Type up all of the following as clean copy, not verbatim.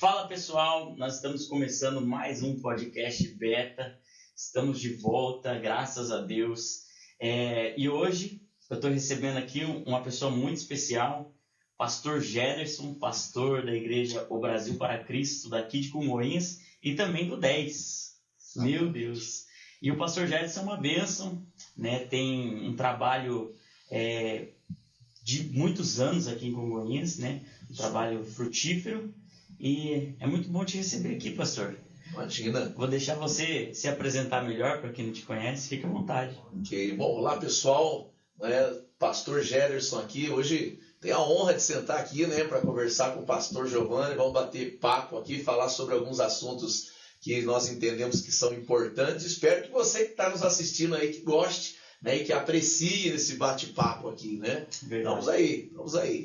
Fala pessoal, nós estamos começando mais um podcast beta, estamos de volta, graças a Deus. E hoje eu estou recebendo aqui uma pessoa muito especial, pastor Gederson, pastor da igreja O Brasil para Cristo, daqui de Congonhas e também do 10. Meu Deus! E o pastor Gederson é uma bênção, né? Tem um trabalho de muitos anos aqui em Congonhas, né? Um trabalho frutífero. E é muito bom te receber aqui, pastor. Imagina. Vou deixar você se apresentar melhor para quem não te conhece. Fique à vontade. Ok. Bom, olá pessoal. Pastor Gederson aqui. Hoje tenho a honra de sentar aqui, para conversar com o pastor Giovanni. Vamos bater papo aqui, falar sobre alguns assuntos que nós entendemos que são importantes. Espero que você que está nos assistindo aí, que goste, e que aprecie esse bate-papo aqui, né? Vamos aí.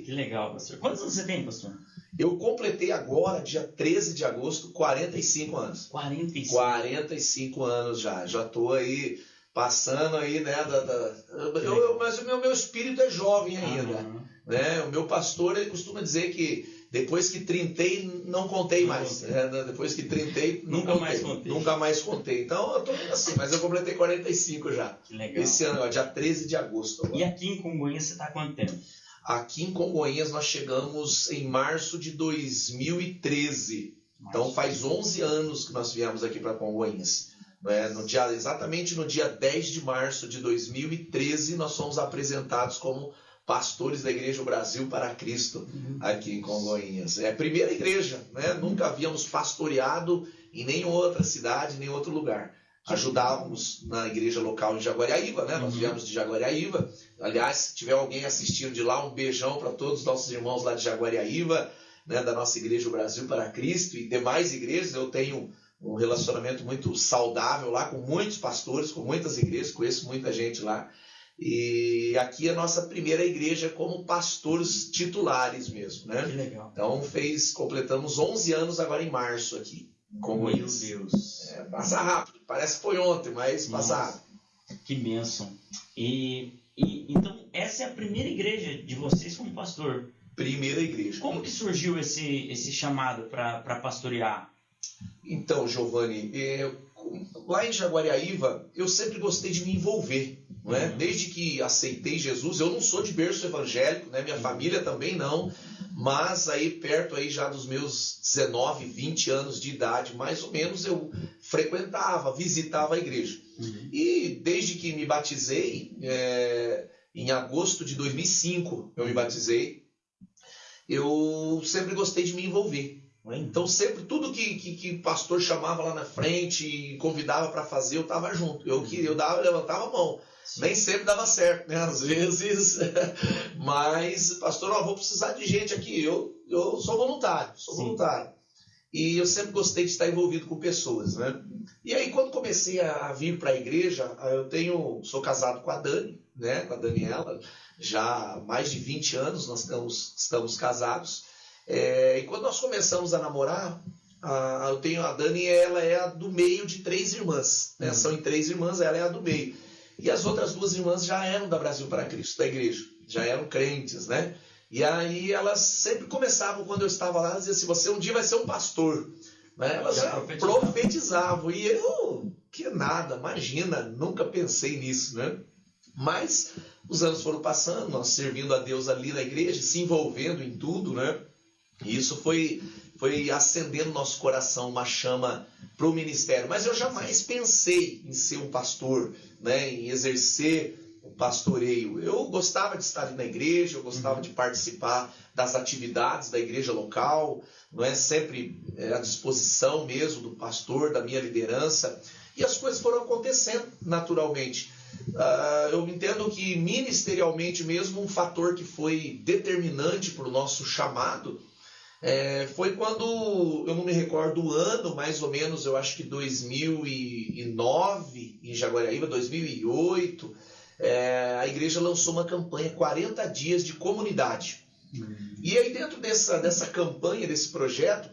Que legal, pastor. Quantos anos você tem, pastor? Eu completei agora, dia 13 de agosto, 45 anos. 45 anos já. Já estou aí, passando aí, mas o meu espírito é jovem ainda. O meu pastor, ele costuma dizer que depois que trintei, não contei mais. Depois que trintei, nunca mais contei. Então, eu estou assim, mas eu completei 45 já. Que legal. Esse ano, dia 13 de agosto. Agora. E aqui em Congonhas você está há quanto tempo? Aqui em Congonhas nós chegamos em março de 2013. Então faz 11 anos que nós viemos aqui para Congonhas. Exatamente no dia 10 de março de 2013 nós fomos apresentados como pastores da Igreja Brasil para Cristo aqui em Congonhas. É a primeira igreja, nunca havíamos pastoreado em nenhuma outra cidade, em nenhum outro lugar. Ajudávamos na igreja local em Jaguariaíva, nós viemos de Jaguariaíva. Aliás, se tiver alguém assistindo de lá, um beijão para todos os nossos irmãos lá de Jaguariaíva, da nossa Igreja Brasil para Cristo e demais igrejas. Eu tenho um relacionamento muito saudável lá com muitos pastores, com muitas igrejas, conheço muita gente lá. E aqui é a nossa primeira igreja como pastores titulares mesmo, Que legal. Então completamos 11 anos agora em março aqui. Meu Deus. Passa rápido, parece que foi ontem, mas passa rápido. Que bênção. Então, essa é a primeira igreja de vocês como pastor? Primeira igreja. Como que surgiu esse chamado para pastorear? Então, Giovanni, lá em Jaguariaíva, eu sempre gostei de me envolver. Desde que aceitei Jesus, eu não sou de berço evangélico, minha família também não, mas aí perto aí já dos meus 19, 20 anos de idade, mais ou menos, eu frequentava, visitava a igreja. E desde que me batizei, em agosto de 2005 eu me batizei, eu sempre gostei de me envolver. Então sempre tudo que o pastor chamava lá na frente e convidava para fazer, eu estava junto. Eu levantava a mão. Sim. Nem sempre dava certo, às vezes. Mas, pastor, vou precisar de gente aqui. Eu sou voluntário, voluntário. E eu sempre gostei de estar envolvido com pessoas, E aí, quando comecei a vir para a igreja, sou casado com a Dani, com a Daniela, já há mais de 20 anos nós estamos casados. E quando nós começamos a namorar, a Dani, ela é a do meio de 3 irmãs. São em 3 irmãs, ela é a do meio. E as outras 2 irmãs já eram da Brasil para Cristo, da igreja, já eram crentes, E aí elas sempre começavam, quando eu estava lá, diziam assim: você um dia vai ser um pastor. Elas já profetizavam. E eu, que nada, imagina, nunca pensei nisso, Mas os anos foram passando, nós servindo a Deus ali na igreja, se envolvendo em tudo, E isso foi acendendo no nosso coração uma chama para o ministério. Mas eu jamais pensei em ser um pastor, em exercer o pastoreio. Eu gostava de estar ali na igreja, eu gostava de participar das atividades da igreja local, sempre à disposição mesmo do pastor, da minha liderança. E as coisas foram acontecendo naturalmente. Eu entendo que ministerialmente mesmo um fator que foi determinante para o nosso chamado foi quando, eu não me recordo o ano, mais ou menos, eu acho que 2009, em Jaguariaíva, 2008, a igreja lançou uma campanha, 40 dias de comunidade. E aí dentro dessa campanha, desse projeto,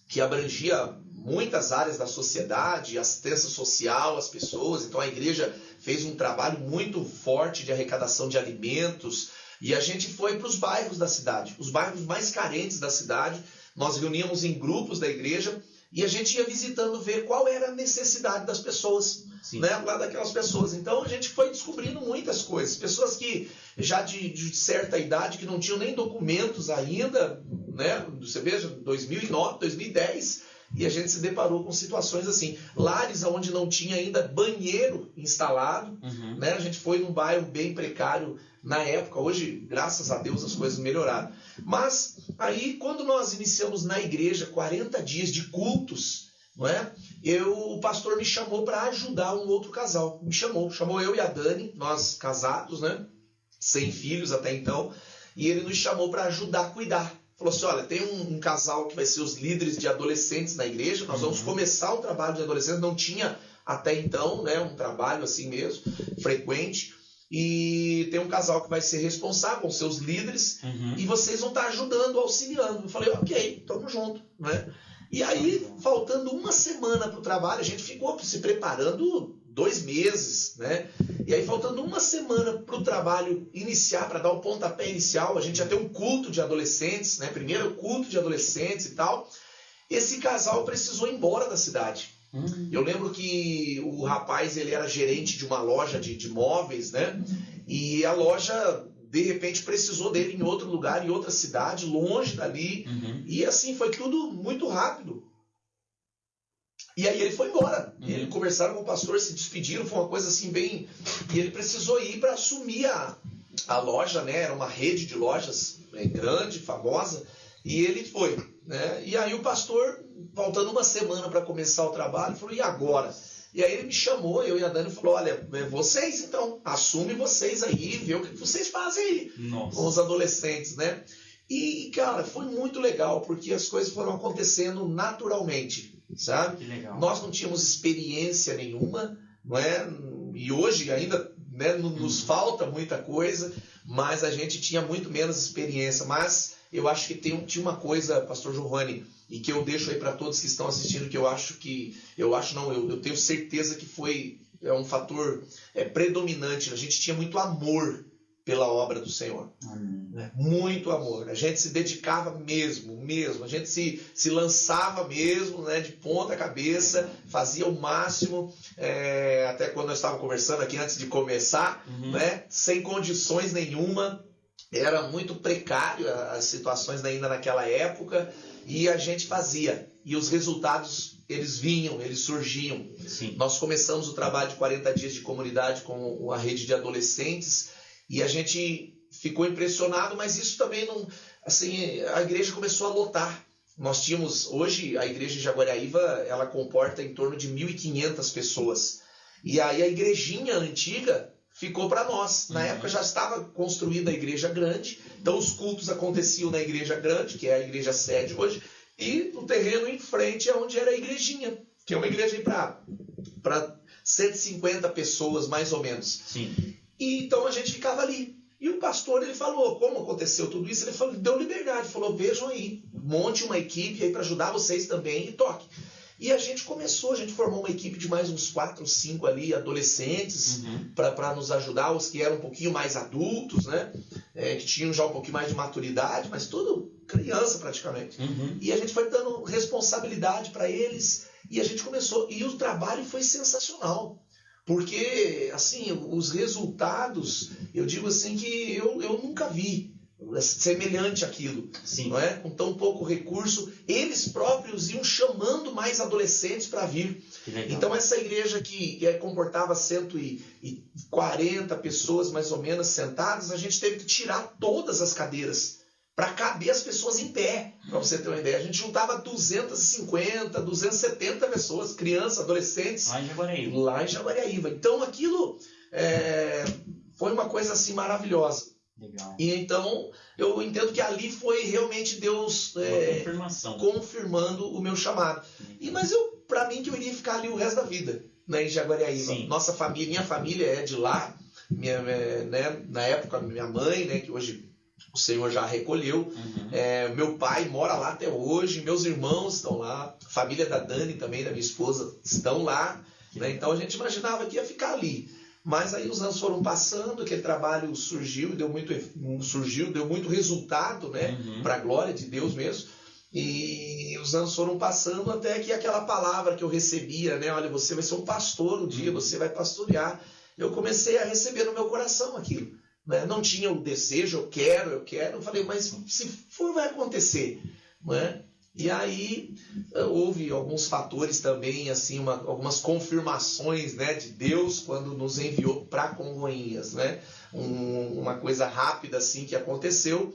que abrangia muitas áreas da sociedade, assistência social às pessoas, então a igreja fez um trabalho muito forte de arrecadação de alimentos, e a gente foi para os bairros da cidade, os bairros mais carentes da cidade, nós reuníamos em grupos da igreja e a gente ia visitando, ver qual era a necessidade das pessoas, né, lá daquelas pessoas. Então a gente foi descobrindo muitas coisas. Pessoas que já de certa idade, que não tinham nem documentos ainda, né, você veja, 2009, 2010, e a gente se deparou com situações assim. Lares onde não tinha ainda banheiro instalado, né, a gente foi num bairro bem precário na época. Hoje, graças a Deus, as coisas melhoraram. Mas aí, quando nós iniciamos na igreja 40 dias de cultos, não é? O pastor me chamou para ajudar um outro casal. Chamou eu e a Dani, nós casados, né? Sem filhos até então, e ele nos chamou para ajudar a cuidar. Falou assim: olha, tem um casal que vai ser os líderes de adolescentes na igreja, nós vamos começar um trabalho de adolescentes, não tinha até então, né, um trabalho assim mesmo, frequente, e tem um casal que vai ser responsável, vão ser os líderes, e vocês vão estar ajudando, auxiliando. Eu falei: ok, tamo junto, né? E aí, faltando uma semana para o trabalho, a gente ficou se preparando 2 meses, né? E aí, faltando uma semana para o trabalho iniciar, para dar o pontapé inicial, a gente ia ter um culto de adolescentes, né? Primeiro culto de adolescentes e tal. Esse casal precisou ir embora da cidade. Eu lembro que o rapaz, ele era gerente de uma loja de móveis, né? E a loja, de repente, precisou dele em outro lugar, em outra cidade, longe dali. E assim, foi tudo muito rápido. E aí ele foi embora. Ele conversaram com o pastor, se despediram, foi uma coisa assim bem... E ele precisou ir para assumir a loja, né? Era uma rede de lojas grande, famosa. E ele foi, né? E aí o pastor, faltando uma semana para começar o trabalho, falou: e agora? E aí ele me chamou, eu e a Dani, falou: olha, vocês então, assume vocês aí, vê o que vocês fazem aí. Nossa. Com os adolescentes, né? E, cara, foi muito legal, porque as coisas foram acontecendo naturalmente, sabe? Que legal. Nós não tínhamos experiência nenhuma, não é? E hoje ainda, né, nos falta muita coisa, mas a gente tinha muito menos experiência. Mas eu acho que tinha uma coisa, pastor Giovanni, e que eu deixo aí para todos que estão assistindo, que eu tenho certeza que foi um fator predominante. A gente tinha muito amor pela obra do Senhor. Né? Muito amor. A gente se dedicava mesmo. A gente se lançava mesmo, né, de ponta cabeça, fazia o máximo, até quando nós estávamos conversando aqui antes de começar, né, sem condições nenhuma. Era muito precário as situações ainda naquela época, e a gente fazia. E os resultados, eles vinham, eles surgiam. Sim. Nós começamos o trabalho de 40 dias de comunidade com a rede de adolescentes, e a gente ficou impressionado, mas isso também não... Assim, a igreja começou a lotar. Nós tínhamos... Hoje, a igreja de Jaguariaíva, ela comporta em torno de 1.500 pessoas. E aí a igrejinha antiga ficou para nós. Na época já estava construída a igreja grande, então os cultos aconteciam na igreja grande, que é a igreja sede hoje, e no terreno em frente é onde era a igrejinha, que é uma igreja para 150 pessoas, mais ou menos. Sim. E então a gente ficava ali. E o pastor, ele falou, como aconteceu tudo isso, ele falou, deu liberdade, falou: vejam aí, monte uma equipe aí para ajudar vocês também e toque. E a gente formou uma equipe de mais uns 4 ou 5 ali, adolescentes, para nos ajudar, os que eram um pouquinho mais adultos, né? Que tinham já um pouquinho mais de maturidade, mas tudo criança praticamente. E a gente foi dando responsabilidade para eles, e a gente começou. E o trabalho foi sensacional, porque assim, os resultados, eu digo assim que eu nunca vi semelhante àquilo. Sim. Não é? Com tão pouco recurso, eles próprios iam chamando mais adolescentes para vir. Então essa igreja que comportava 140 pessoas mais ou menos sentadas, a gente teve que tirar todas as cadeiras para caber as pessoas em pé, para você ter uma ideia. A gente juntava 250, 270 pessoas, crianças, adolescentes, lá em Jaguariaíva. Então aquilo foi uma coisa assim maravilhosa. Legal. E então eu entendo que ali foi realmente Deus confirmando o meu chamado. Mas para mim, que eu iria ficar ali o resto da vida, né, em Jaguariaíva. Sim. Minha família é de lá, né, na época minha mãe, né, que hoje o Senhor já recolheu, meu pai mora lá até hoje, meus irmãos estão lá, a família da Dani também, da minha esposa, estão lá, né, então a gente imaginava que ia ficar ali. Mas aí os anos foram passando, aquele trabalho surgiu, deu muito resultado, né, para a glória de Deus mesmo. E os anos foram passando até que aquela palavra que eu recebia, né? Olha, você vai ser um pastor um dia, você vai pastorear. Eu comecei a receber no meu coração aquilo. Né? Não tinha o desejo, eu quero. Eu falei, mas se for, vai acontecer. Né? E aí houve alguns fatores também, assim, algumas confirmações, né, de Deus quando nos enviou para Congonhas, né? Uma coisa rápida assim que aconteceu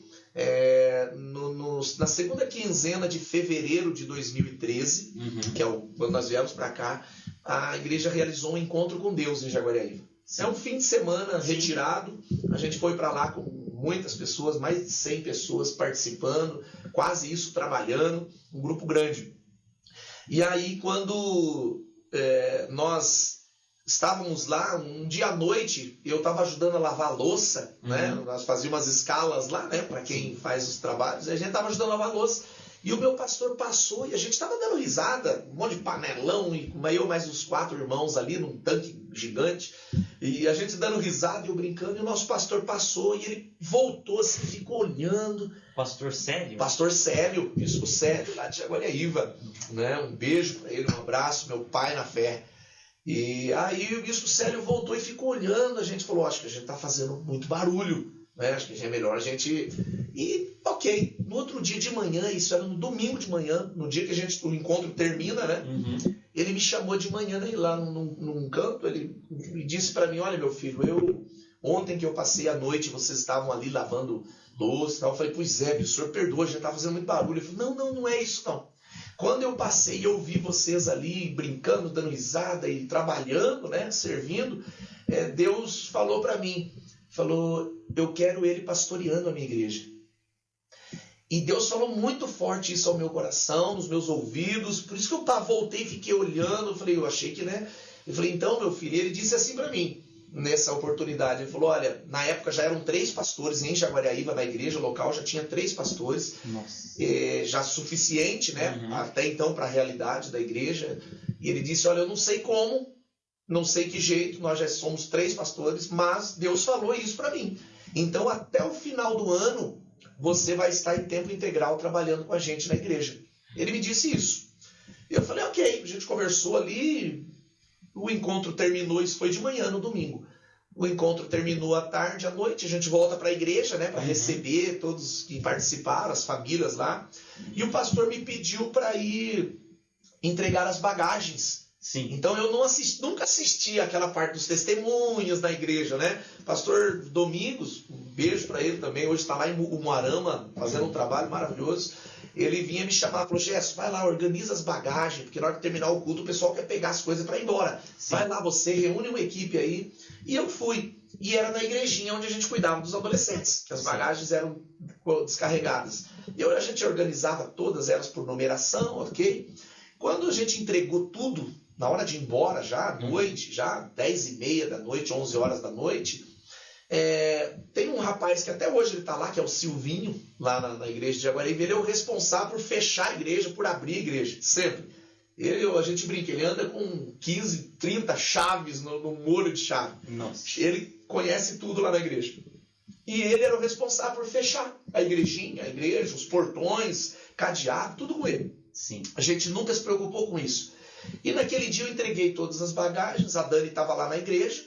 na segunda quinzena de fevereiro de 2013, que é quando nós viemos para cá, a igreja realizou um encontro com Deus em Jaguariaíva. Sim. É um fim de semana retirado, a gente foi para lá com muitas pessoas, mais de 100 pessoas participando, quase isso trabalhando, um grupo grande. E aí quando nós estávamos lá, um dia à noite, eu estava ajudando a lavar a louça, né? Nós fazíamos umas escalas lá, né? Para quem faz os trabalhos, e a gente estava ajudando a lavar a louça. E o meu pastor passou e a gente estava dando risada, um monte de panelão, e eu mais uns 4 irmãos ali num tanque gigante, e a gente dando risada e eu brincando, e o nosso pastor passou e ele voltou assim, ficou olhando. Pastor Célio? Pastor Célio, bispo Célio, lá de Jaguariaíva, né? Um beijo para ele, um abraço, meu pai na fé. E aí o bispo Célio voltou e ficou olhando, a gente falou, acho que a gente está fazendo muito barulho, né? Acho que é melhor a gente... E ok, no outro dia de manhã, isso era no domingo de manhã, no dia que o encontro termina, né? Ele me chamou de manhã, né, lá num canto, ele me disse para mim, olha meu filho, ontem que eu passei a noite, vocês estavam ali lavando louça e tal, eu falei, pois é, o senhor perdoa, a gente está fazendo muito barulho. Ele falou, não é isso não. Quando eu passei e eu vi vocês ali brincando, dando risada e trabalhando, né, servindo, Deus falou para mim, falou, eu quero ele pastoreando a minha igreja. E Deus falou muito forte isso ao meu coração, nos meus ouvidos, por isso que eu voltei e fiquei olhando, eu achei que, né? Eu falei, então, meu filho, ele disse assim para mim, nessa oportunidade, ele falou, olha, na época já eram 3 pastores em Jaguariaíva, na igreja local, já tinha 3 pastores, já suficiente, né? Até então para a realidade da igreja, e ele disse, olha, eu não sei como, não sei que jeito, nós já somos 3 pastores, mas Deus falou isso para mim. Então, até o final do ano, você vai estar em tempo integral trabalhando com a gente na igreja. Ele me disse isso. E eu falei, ok, a gente conversou ali, o encontro terminou, isso foi de manhã, no domingo. O encontro terminou à tarde, à noite, a gente volta para a igreja, né, para receber todos que participaram, as famílias lá. E o pastor me pediu para ir entregar as bagagens. Sim. Então eu nunca assisti aquela parte dos testemunhos na igreja, né? Pastor Domingos, um beijo para ele também, hoje está lá em Umuarama, fazendo um trabalho maravilhoso. Ele vinha me chamar, falou, Gerson, vai lá, organiza as bagagens, porque na hora de terminar o culto o pessoal quer pegar as coisas para ir embora. Sim. Vai lá você, reúne uma equipe aí. E eu fui. E era na igrejinha onde a gente cuidava dos adolescentes, que as bagagens eram descarregadas. E a gente organizava todas elas por numeração, ok? Quando a gente entregou tudo, na hora de ir embora, já à noite, já 10h30 da noite, 11 horas da noite, tem um rapaz que até hoje ele está lá, que é o Silvinho, lá na igreja de Jaguariaíva. Ele é o responsável por fechar a igreja, por abrir a igreja, sempre. A gente brinca, ele anda com 15, 30 chaves no molho de chave. Nossa. Ele conhece tudo lá na igreja. E ele era o responsável por fechar a igrejinha, a igreja, os portões, cadeado, tudo com ele. Sim. A gente nunca se preocupou com isso. E naquele dia eu entreguei todas as bagagens, a Dani estava lá na igreja,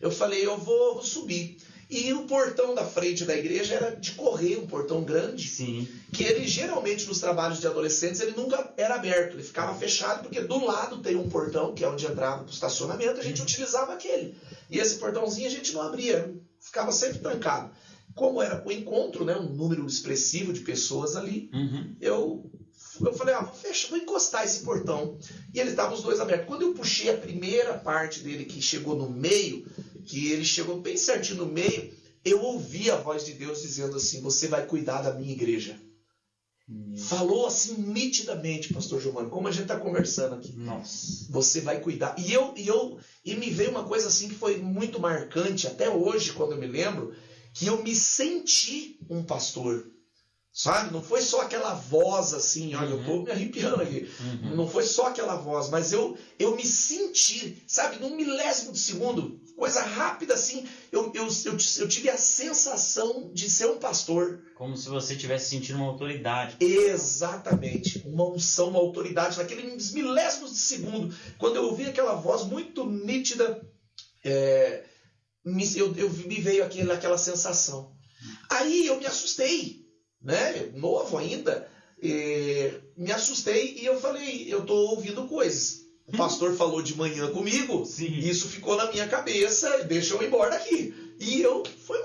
eu falei, eu vou subir. E o portão da frente da igreja era de correr, um portão grande. Sim. Que ele geralmente nos trabalhos de adolescentes ele nunca era aberto, ele ficava fechado, porque do lado tem um portão, que é onde entrava para o estacionamento, a gente utilizava aquele. E esse portãozinho a gente não abria, ficava sempre trancado. Como era o encontro, né, um número expressivo de pessoas ali, eu falei, vou encostar esse portão. E ele estava os dois abertos. Quando eu puxei a primeira parte dele, que chegou no meio, que ele chegou bem certinho no meio, eu ouvi a voz de Deus dizendo assim, você vai cuidar da minha igreja. Falou assim nitidamente, pastor Giovanni, como a gente está conversando aqui. Nossa. Você vai cuidar. E me veio uma coisa assim que foi muito marcante, até hoje, quando eu me lembro, que eu me senti um pastor. Sabe? Não foi só aquela voz assim, olha, eu estou me arrepiando aqui. Não foi só aquela voz, mas eu me senti, sabe, num milésimo de segundo, coisa rápida assim, eu tive a sensação de ser um pastor. Como se você tivesse sentindo uma autoridade. Exatamente, uma unção, uma autoridade, naqueles milésimos de segundo. Quando eu ouvi aquela voz muito nítida, me veio aquela sensação. Aí eu me assustei, né? Novo ainda, me assustei e eu falei, eu estou ouvindo coisas. O pastor falou de manhã comigo, Sim. E isso ficou na minha cabeça, deixa eu ir embora daqui. E eu fui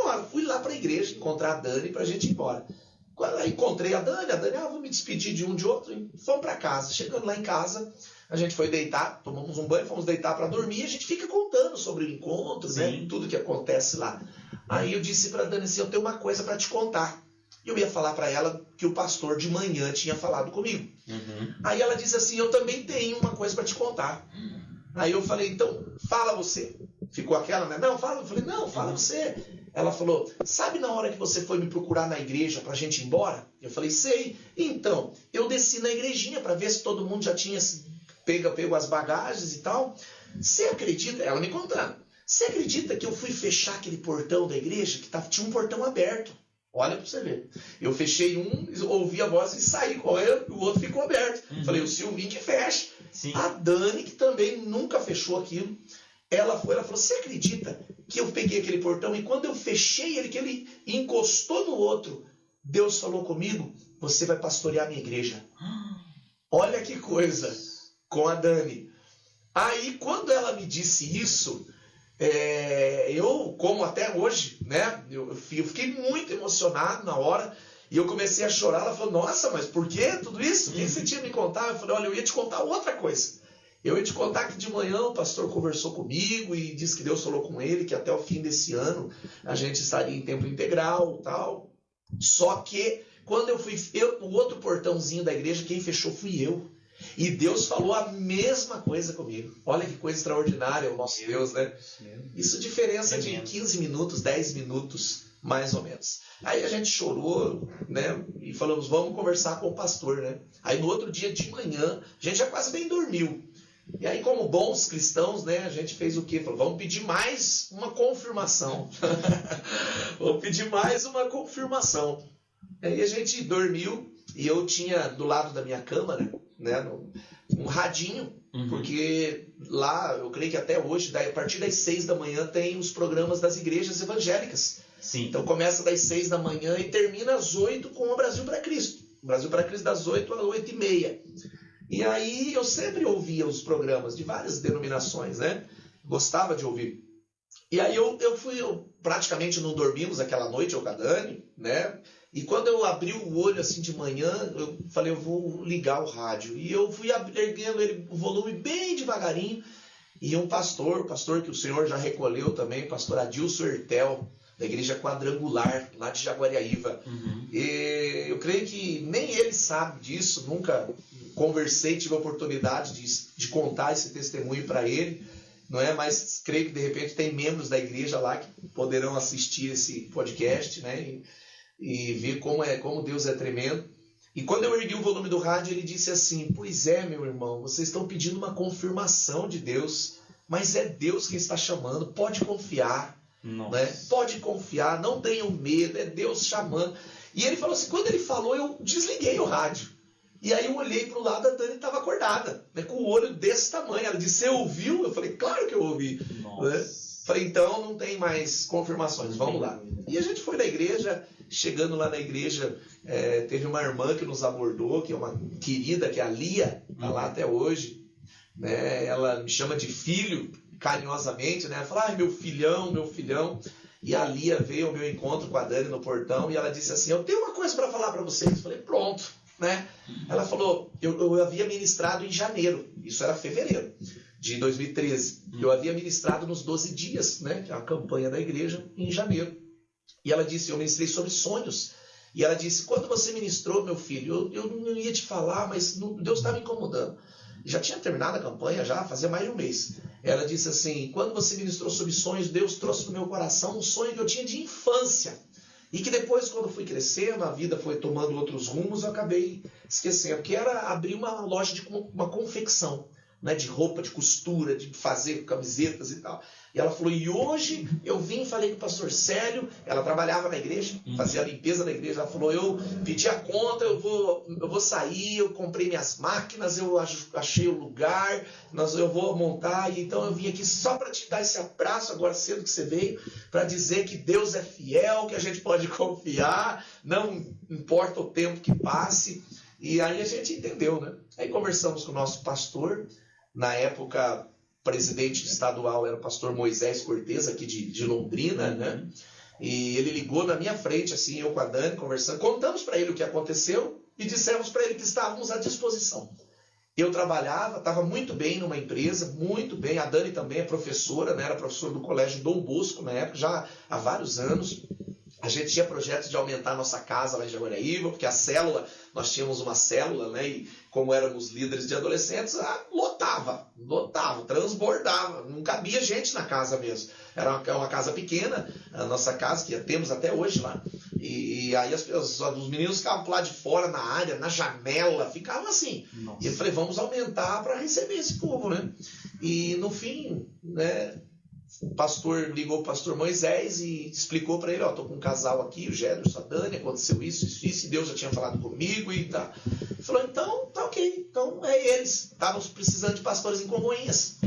lá para a igreja encontrar a Dani para a gente ir embora. Quando eu encontrei a Dani, vou me despedir de um de outro, e fomos para casa. Chegando lá em casa, a gente foi deitar, tomamos um banho, fomos deitar para dormir, e a gente fica contando sobre o encontro, né? Tudo que acontece lá. Aí eu disse para a Dani assim, eu tenho uma coisa para te contar. E eu ia falar para ela que o pastor de manhã tinha falado comigo. Uhum. Aí ela disse assim, eu também tenho uma coisa para te contar. Aí eu falei, então fala você. Ficou aquela, né? Não, fala. Eu falei, não, fala você. Ela falou, sabe na hora que você foi me procurar na igreja pra gente ir embora? Eu falei, sei. Então, eu desci na igrejinha para ver se todo mundo já tinha pego as bagagens e tal. Você acredita? Ela me contando. Você acredita que eu fui fechar aquele portão da igreja? Que tinha um portão aberto. Olha para você ver. Eu fechei um, ouvi a voz e saí correndo, o outro ficou aberto. Falei, o Silvinho que fecha. Sim. A Dani, que também nunca fechou aquilo, ela falou, você acredita que eu peguei aquele portão e quando eu fechei ele, que ele encostou no outro, Deus falou comigo, você vai pastorear a minha igreja. Olha que coisa, com a Dani. Aí, quando ela me disse isso, eu, como até hoje, né, eu fiquei muito emocionado na hora e eu comecei a chorar. Ela falou, nossa, mas por que tudo isso? O que você tinha me contar? Eu falei, olha, eu ia te contar outra coisa. Eu ia te contar que de manhã o pastor conversou comigo e disse que Deus falou com ele que até o fim desse ano a gente estaria em tempo integral e tal. Só que quando eu fui, o outro portãozinho da igreja, quem fechou fui eu. E Deus falou a mesma coisa comigo. Olha que coisa extraordinária o nosso Deus, né? Isso diferença de 15 minutos, 10 minutos, mais ou menos. Aí a gente chorou, né? E falamos, vamos conversar com o pastor, né? Aí no outro dia de manhã, a gente já quase bem dormiu. E aí, como bons cristãos, né? A gente fez o quê? Falou, vamos pedir mais uma confirmação. Vamos pedir mais uma confirmação. Aí a gente dormiu e eu tinha do lado da minha cama, né, um radinho, porque lá, eu creio que até hoje, a partir das 6 da manhã, tem os programas das igrejas evangélicas. Sim. Então começa das 6 da manhã e termina às 8 com o Brasil para Cristo. O Brasil para Cristo das 8 às 8h30. E aí eu sempre ouvia os programas de várias denominações, né? Gostava de ouvir. E aí eu praticamente não dormimos aquela noite, eu com a Dani, né? E quando eu abri o olho assim de manhã, eu falei, eu vou ligar o rádio. E eu fui erguendo o volume bem devagarinho. E um pastor, o pastor que o senhor já recolheu também, o pastor Adilson Hertel, da igreja quadrangular, lá de Jaguariaíva. E eu creio que nem ele sabe disso, nunca conversei, tive a oportunidade de contar esse testemunho para ele, não é? Mas creio que de repente tem membros da igreja lá que poderão assistir esse podcast, né? E ver como Deus é tremendo. E quando eu ergui o volume do rádio, ele disse assim, pois é, meu irmão, vocês estão pedindo uma confirmação de Deus, mas é Deus quem está chamando, pode confiar, né? Pode confiar, não tenham medo, é Deus chamando. E ele falou assim, quando ele falou, eu desliguei o rádio. E aí eu olhei para o lado, a Dani estava acordada, né, com o olho desse tamanho. Ela disse, você ouviu? Eu falei, claro que eu ouvi. Né? Falei, então não tem mais confirmações, vamos lá. E a gente foi na igreja, chegando lá na igreja, teve uma irmã que nos abordou, que é uma querida, que é a Lia, está lá até hoje. Né? Ela me chama de filho, carinhosamente, né? Ela fala, ai, meu filhão, meu filhão. E a Lia veio ao meu encontro com a Dani no portão e ela disse assim, eu tenho uma coisa para falar para vocês. Eu falei, pronto. Né? Ela falou, eu havia ministrado em janeiro, isso era fevereiro de 2013, eu havia ministrado nos 12 dias, né, a campanha da igreja, em janeiro. E ela disse, eu ministrei sobre sonhos. E ela disse, quando você ministrou, meu filho, eu não ia te falar, mas Deus estava me incomodando. Já tinha terminado a campanha, já fazia mais de um mês. Ela disse assim, quando você ministrou sobre sonhos, Deus trouxe no meu coração um sonho que eu tinha de infância. E que depois, quando fui crescendo, a vida foi tomando outros rumos, eu acabei esquecendo. Que era abrir uma loja de uma confecção. né, de roupa, de costura, de fazer camisetas e tal. E ela falou, e hoje eu vim e falei com o pastor Célio, ela trabalhava na igreja, fazia a limpeza da igreja, ela falou, eu pedi a conta, eu vou sair, eu comprei minhas máquinas, eu achei o lugar, eu vou montar, e então eu vim aqui só para te dar esse abraço agora cedo que você veio, para dizer que Deus é fiel, que a gente pode confiar, não importa o tempo que passe. E aí a gente entendeu, né? Aí conversamos com o nosso pastor, na época presidente estadual era o pastor Moisés Cortez, aqui de Londrina, né? E ele ligou na minha frente, assim, eu com a Dani, conversando, contamos para ele o que aconteceu e dissemos para ele que estávamos à disposição. Eu trabalhava, estava muito bem numa empresa, muito bem, a Dani também é professora, né? Era professora do colégio Dom Bosco na época, já há vários anos. A gente tinha projetos de aumentar a nossa casa lá em Jaguariaíva, porque a célula, nós tínhamos uma célula, né? E como éramos líderes de adolescentes, lotava, transbordava, não cabia gente na casa mesmo. Era uma casa pequena, a nossa casa, que temos até hoje lá. E aí os meninos ficavam lá de fora, na área, na janela, ficavam assim. Nossa. E eu falei, vamos aumentar para receber esse povo, né? E no fim, né? O pastor ligou para o pastor Moisés e explicou para ele, estou com um casal aqui, o Gélio, a Dani, aconteceu isso, e Deus já tinha falado comigo e tá. Ele falou, então, tá ok, então é eles. Estávamos precisando de pastores em Congonhas,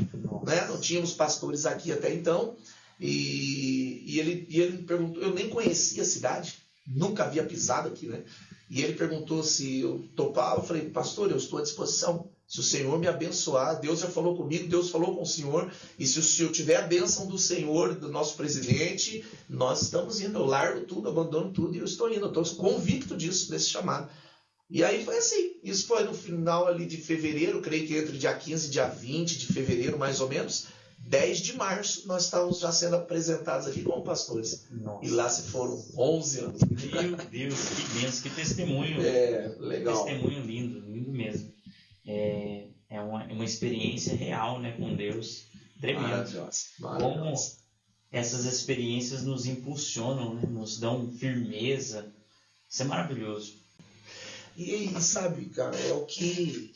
né? Não tínhamos pastores aqui até então, e ele me perguntou, eu nem conhecia a cidade, nunca havia pisado aqui, né? E ele perguntou se eu topava, eu falei, pastor, eu estou à disposição. Se o Senhor me abençoar, Deus já falou comigo, Deus falou com o Senhor, e se o Senhor tiver a bênção do Senhor, do nosso presidente, nós estamos indo, eu largo tudo, abandono tudo, e eu estou indo, eu estou convicto disso, desse chamado. E aí foi assim, isso foi no final ali de fevereiro, creio que entre dia 15 e dia 20 de fevereiro, mais ou menos, 10 de março, nós estávamos já sendo apresentados aqui como pastores. Nossa. E lá se foram 11 anos. Meu Deus, que benção, que testemunho. Legal. Testemunho lindo, lindo mesmo. É uma experiência real, né, com Deus, tremendo. Maravilhosa. Como essas experiências nos impulsionam, né, nos dão firmeza. Isso é maravilhoso. E sabe, cara, é o que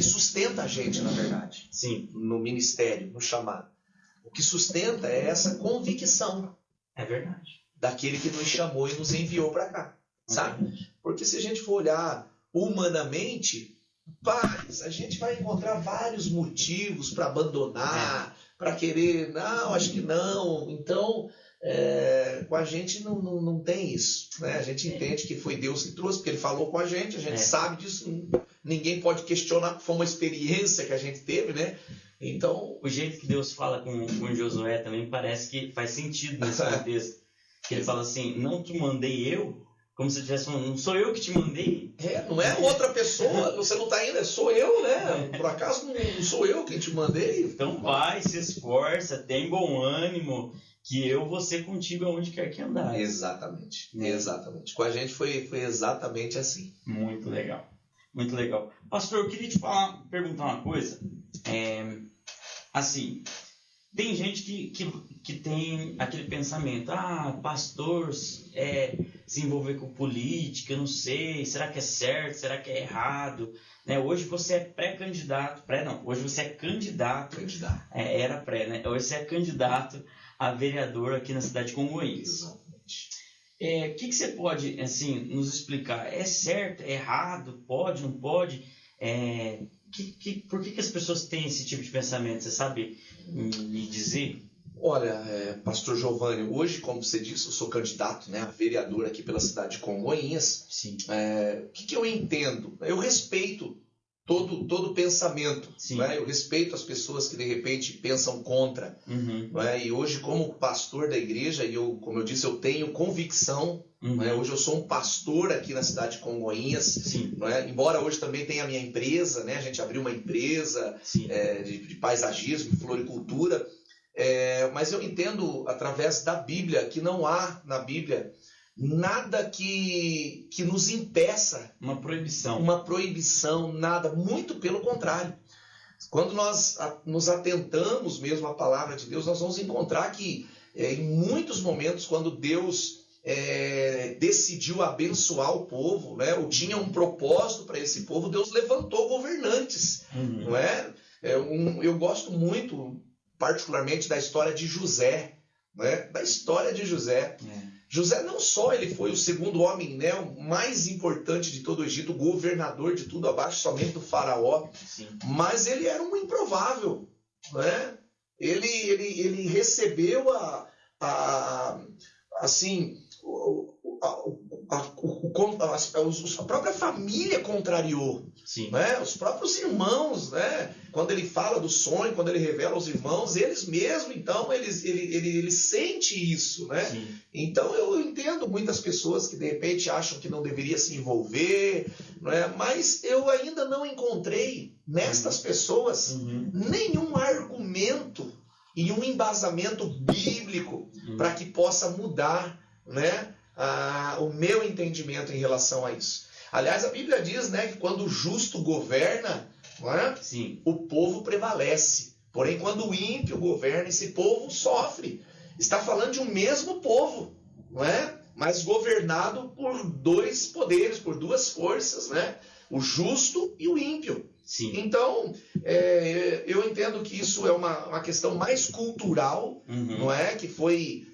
sustenta a gente, na verdade. Sim. No ministério, no chamado. O que sustenta é essa convicção. É verdade. Daquele que nos chamou e nos enviou para cá, sabe? Porque se a gente for olhar humanamente, a gente vai encontrar vários motivos para abandonar, para querer, não, acho que não. Então, com a gente não tem isso, né? A gente entende que foi Deus que trouxe, porque Ele falou com a gente sabe disso, ninguém pode questionar, foi uma experiência que a gente teve, né? Então, o jeito que Deus fala com Josué também parece que faz sentido nesse contexto. Que Ele fala assim, não te mandei eu, como se estivesse falando, não sou eu que te mandei. Não é outra pessoa, você não está indo, sou eu, né? Por acaso não sou eu quem te mandei? Então vai, se esforça, tem bom ânimo, que eu vou ser contigo aonde quer que andar. Exatamente, exatamente. Com a gente foi exatamente assim. Muito legal, muito legal. Pastor, eu queria te perguntar uma coisa. Assim, tem gente que tem aquele pensamento, pastor se envolver com política, eu não sei, será que é certo, será que é errado? Né? Hoje você é pré-candidato, hoje você é candidato. Era pré, né? Hoje você é candidato a vereador aqui na cidade de Congonhas. Exatamente. O que você pode, assim, nos explicar? É certo, é errado, pode, não pode? Por que as pessoas têm esse tipo de pensamento? Você sabe me dizer? Olha, pastor Giovanni, hoje, como você disse, eu sou candidato, né, a vereador aqui pela cidade de Congonhas. Sim. O que eu entendo? Eu respeito todo pensamento. Né? Eu respeito as pessoas que, de repente, pensam contra. Né? E hoje, como pastor da igreja, como eu disse, eu tenho convicção. Né? Hoje eu sou um pastor aqui na cidade de Congonhas. Né? Embora hoje também tenha a minha empresa, né? A gente abriu uma empresa de paisagismo, floricultura. Mas eu entendo, através da Bíblia, que não há na Bíblia nada que nos impeça. Uma proibição, nada. Muito pelo contrário. Quando nós nos atentamos mesmo à palavra de Deus, nós vamos encontrar que em muitos momentos, quando Deus decidiu abençoar o povo, né? Ou tinha um propósito para esse povo, Deus levantou governantes. Não é? Eu gosto muito, particularmente, da história de José. Né? Da história de José. José não só ele foi o segundo homem, né, o mais importante de todo o Egito, o governador de tudo, abaixo somente do faraó, mas ele era um improvável. Né? Ele recebeu a própria família contrariou. Né? Os próprios irmãos, né? Quando ele fala do sonho, quando ele revela aos irmãos, eles mesmos, então, ele sente isso. Né? Então eu entendo muitas pessoas que de repente acham que não deveria se envolver, né? Mas eu ainda não encontrei nestas pessoas nenhum argumento e um embasamento bíblico para que possa mudar, né, o meu entendimento em relação a isso. Aliás, a Bíblia diz, né, que quando o justo governa, né, o povo prevalece. Porém, quando o ímpio governa, esse povo sofre. Está falando de um mesmo povo, não é? Mas governado por dois poderes, por duas forças, né? O justo e o ímpio. Então, eu entendo que isso é uma questão mais cultural, não é? Que foi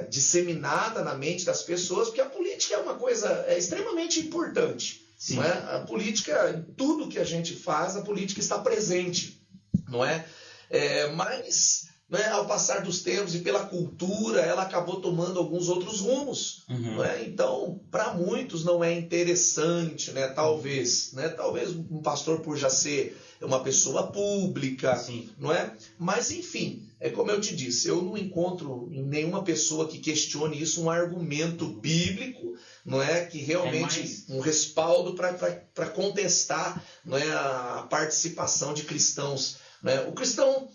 disseminada na mente das pessoas, porque a política é uma coisa extremamente importante. Não é? A política, em tudo que a gente faz, a política está presente, não é? Mas, né, ao passar dos tempos e pela cultura, ela acabou tomando alguns outros rumos. Não é? Então, para muitos não é interessante, né? Talvez um pastor por já ser uma pessoa pública, não é? Mas, enfim, como eu te disse, eu não encontro em nenhuma pessoa que questione isso um argumento bíblico, não é? Que realmente um respaldo para contestar, não é, a participação de cristãos. Né? O cristão,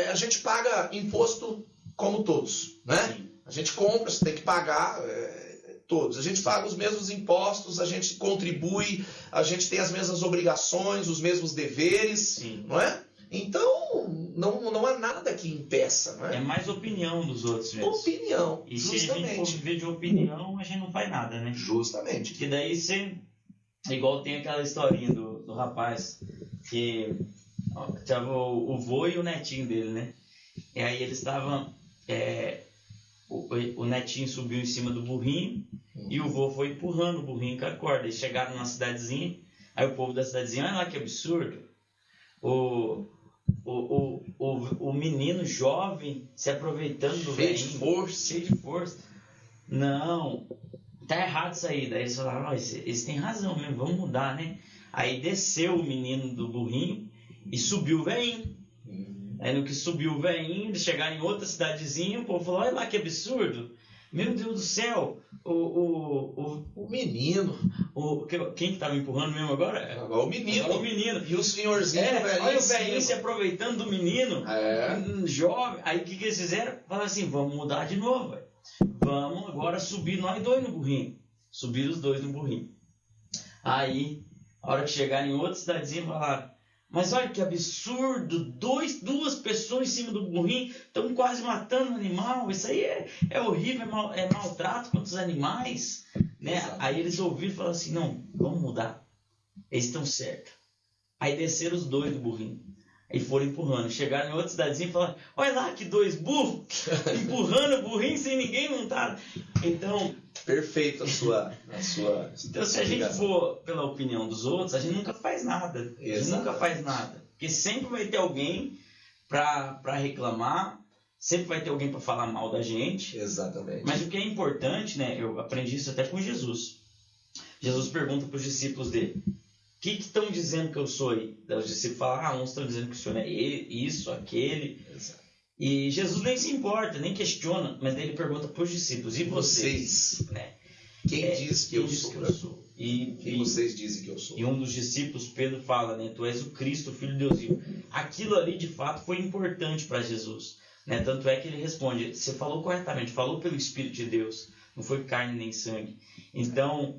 a gente paga imposto como todos. Né? A gente compra, você tem que pagar todos. A gente paga os mesmos impostos, a gente contribui, a gente tem as mesmas obrigações, os mesmos deveres. Não é? Então, não há nada que impeça. Não é? É mais opinião dos outros mesmo. Opinião, e justamente. Se a gente for viver de opinião, a gente não faz nada, né? Justamente. Porque daí você... Igual tem aquela historinha do rapaz que... Tava o vô e o netinho dele, né? E aí eles estavam... o netinho subiu em cima do burrinho e o vô foi empurrando o burrinho com a corda. Eles chegaram numa cidadezinha, aí o povo da cidadezinha, olha lá que absurdo. O menino jovem se aproveitando do velhinho. Cheio de força. Não, tá errado isso aí. Daí eles falaram, eles têm razão mesmo, vamos mudar, né? Aí desceu o menino do burrinho e subiu o velhinho. Aí no que subiu o velhinho, eles chegaram em outra cidadezinha, o povo falou, olha lá que absurdo. Meu Deus do céu, o menino. Quem que estava empurrando mesmo agora? Agora o menino. E o senhorzinho velhinho. Olha o velhinho se aproveitando do menino. Jovem. Aí o que eles fizeram? Falaram assim, vamos mudar de novo. Vamos agora subir nós dois no burrinho. Subiram os dois no burrinho. Aí, a hora que chegaram em outra cidadezinha, falaram, mas olha que absurdo, duas pessoas em cima do burrinho estão quase matando o animal, isso aí é horrível, é maltrato contra os animais, né? Aí eles ouviram e falaram assim, não, vamos mudar, eles estão certos. Aí desceram os dois do burrinho, aí foram empurrando, chegaram em outra cidadezinha e falaram, olha lá que dois burros, empurrando o burrinho sem ninguém montar. Então... Perfeito a sua Então, se a gente for pela opinião dos outros, a gente nunca faz nada. A gente nunca faz nada. Porque sempre vai ter alguém para reclamar, sempre vai ter alguém para falar mal da gente. Exatamente. Mas o que é importante, né? Eu aprendi isso até com Jesus. Jesus pergunta para os discípulos dele, o que estão dizendo que eu sou aí? Os discípulos falam, uns estão dizendo que o senhor é isso, aquele... Exato. E Jesus nem se importa, nem questiona, mas ele pergunta para os discípulos, e vocês? Né? Quem diz que eu sou? E vocês dizem que eu sou? E um dos discípulos, Pedro, fala, né? Tu és o Cristo, o Filho de Deus vivo. Aquilo ali, de fato, foi importante para Jesus. Né? Tanto é que ele responde, você falou corretamente, falou pelo Espírito de Deus, não foi carne nem sangue. Então,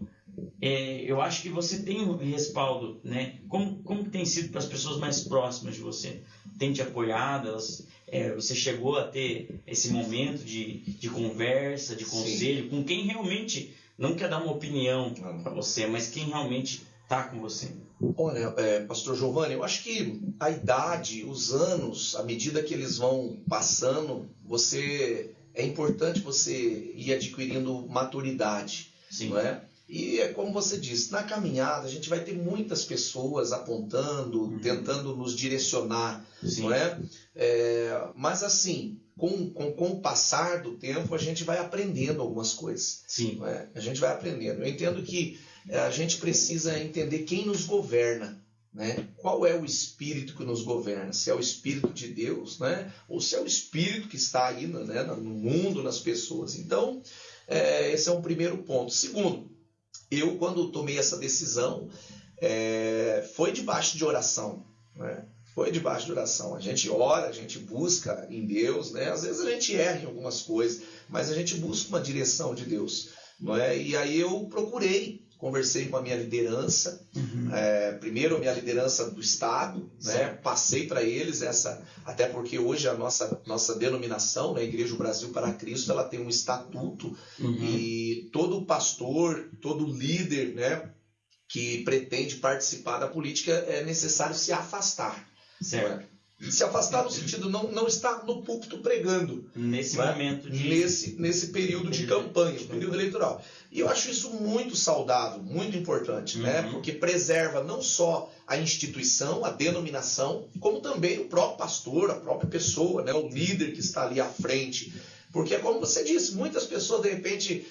eu acho que você tem um respaldo, né? Como tem sido para as pessoas mais próximas de você? Tem te apoiado? Elas você chegou a ter esse momento de conversa, de conselho, com quem realmente não quer dar uma opinião para você, mas quem realmente está com você? Olha, pastor Giovanni, eu acho que a idade, os anos, à medida que eles vão passando, é importante você ir adquirindo maturidade, Sim. Não é? E é como você disse, na caminhada a gente vai ter muitas pessoas apontando, tentando nos direcionar, Sim. Não é? Mas assim, com o passar do tempo a gente vai aprendendo algumas coisas. Sim. Não é? A gente vai aprendendo. Eu entendo que a gente precisa entender quem nos governa, né? Qual é o espírito que nos governa? Se é o espírito de Deus, né? Ou se é o espírito que está aí, né? No mundo, nas pessoas. Então, esse é um primeiro ponto. Segundo, eu quando tomei essa decisão, foi debaixo de oração, né? Foi debaixo de oração. A gente ora, a gente busca em Deus, né? Às vezes a gente erra em algumas coisas, mas a gente busca uma direção de Deus, não é? E aí eu conversei com a minha liderança, primeiro a minha liderança do Estado, né? Passei para eles até porque hoje a nossa denominação, né? Igreja Brasil para Cristo, ela tem um estatuto e todo pastor, todo líder, né? Que pretende participar da política é necessário se afastar. Certo. Se afastar no sentido não estar no púlpito pregando. Nesse né? momento Nesse período de campanha, período eleitoral. E eu acho isso muito saudável, muito importante, né? Porque preserva não só a instituição, a denominação, como também o próprio pastor, a própria pessoa, né? O líder que está ali à frente. Porque, como você disse, muitas pessoas, de repente,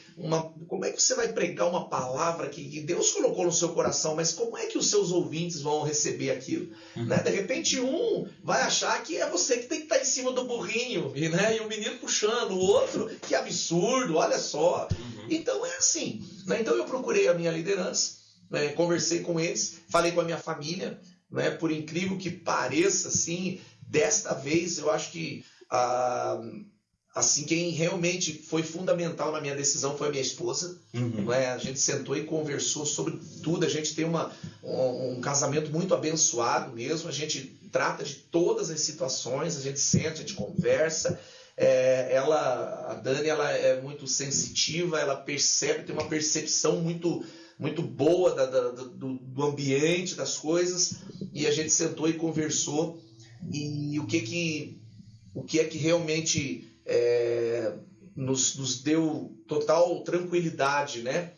como é que você vai pregar uma palavra que Deus colocou no seu coração, mas como é que os seus ouvintes vão receber aquilo? Né? De repente, um vai achar que é você que tem que estar em cima do burrinho, né? E o menino puxando, o outro, que absurdo, olha só. Então, é assim. Né? Então, eu procurei a minha liderança, né? Conversei com eles, falei com a minha família, né? Por incrível que pareça, assim, desta vez, eu acho que assim, quem realmente foi fundamental na minha decisão foi a minha esposa. A gente sentou e conversou sobre tudo. A gente tem um casamento muito abençoado mesmo. A gente trata de todas as situações, a gente senta, a gente conversa. A Dani, ela é muito sensitiva, ela percebe, tem uma percepção muito, muito boa do ambiente, das coisas. E a gente sentou e conversou. E o que é que realmente nos deu total tranquilidade, né?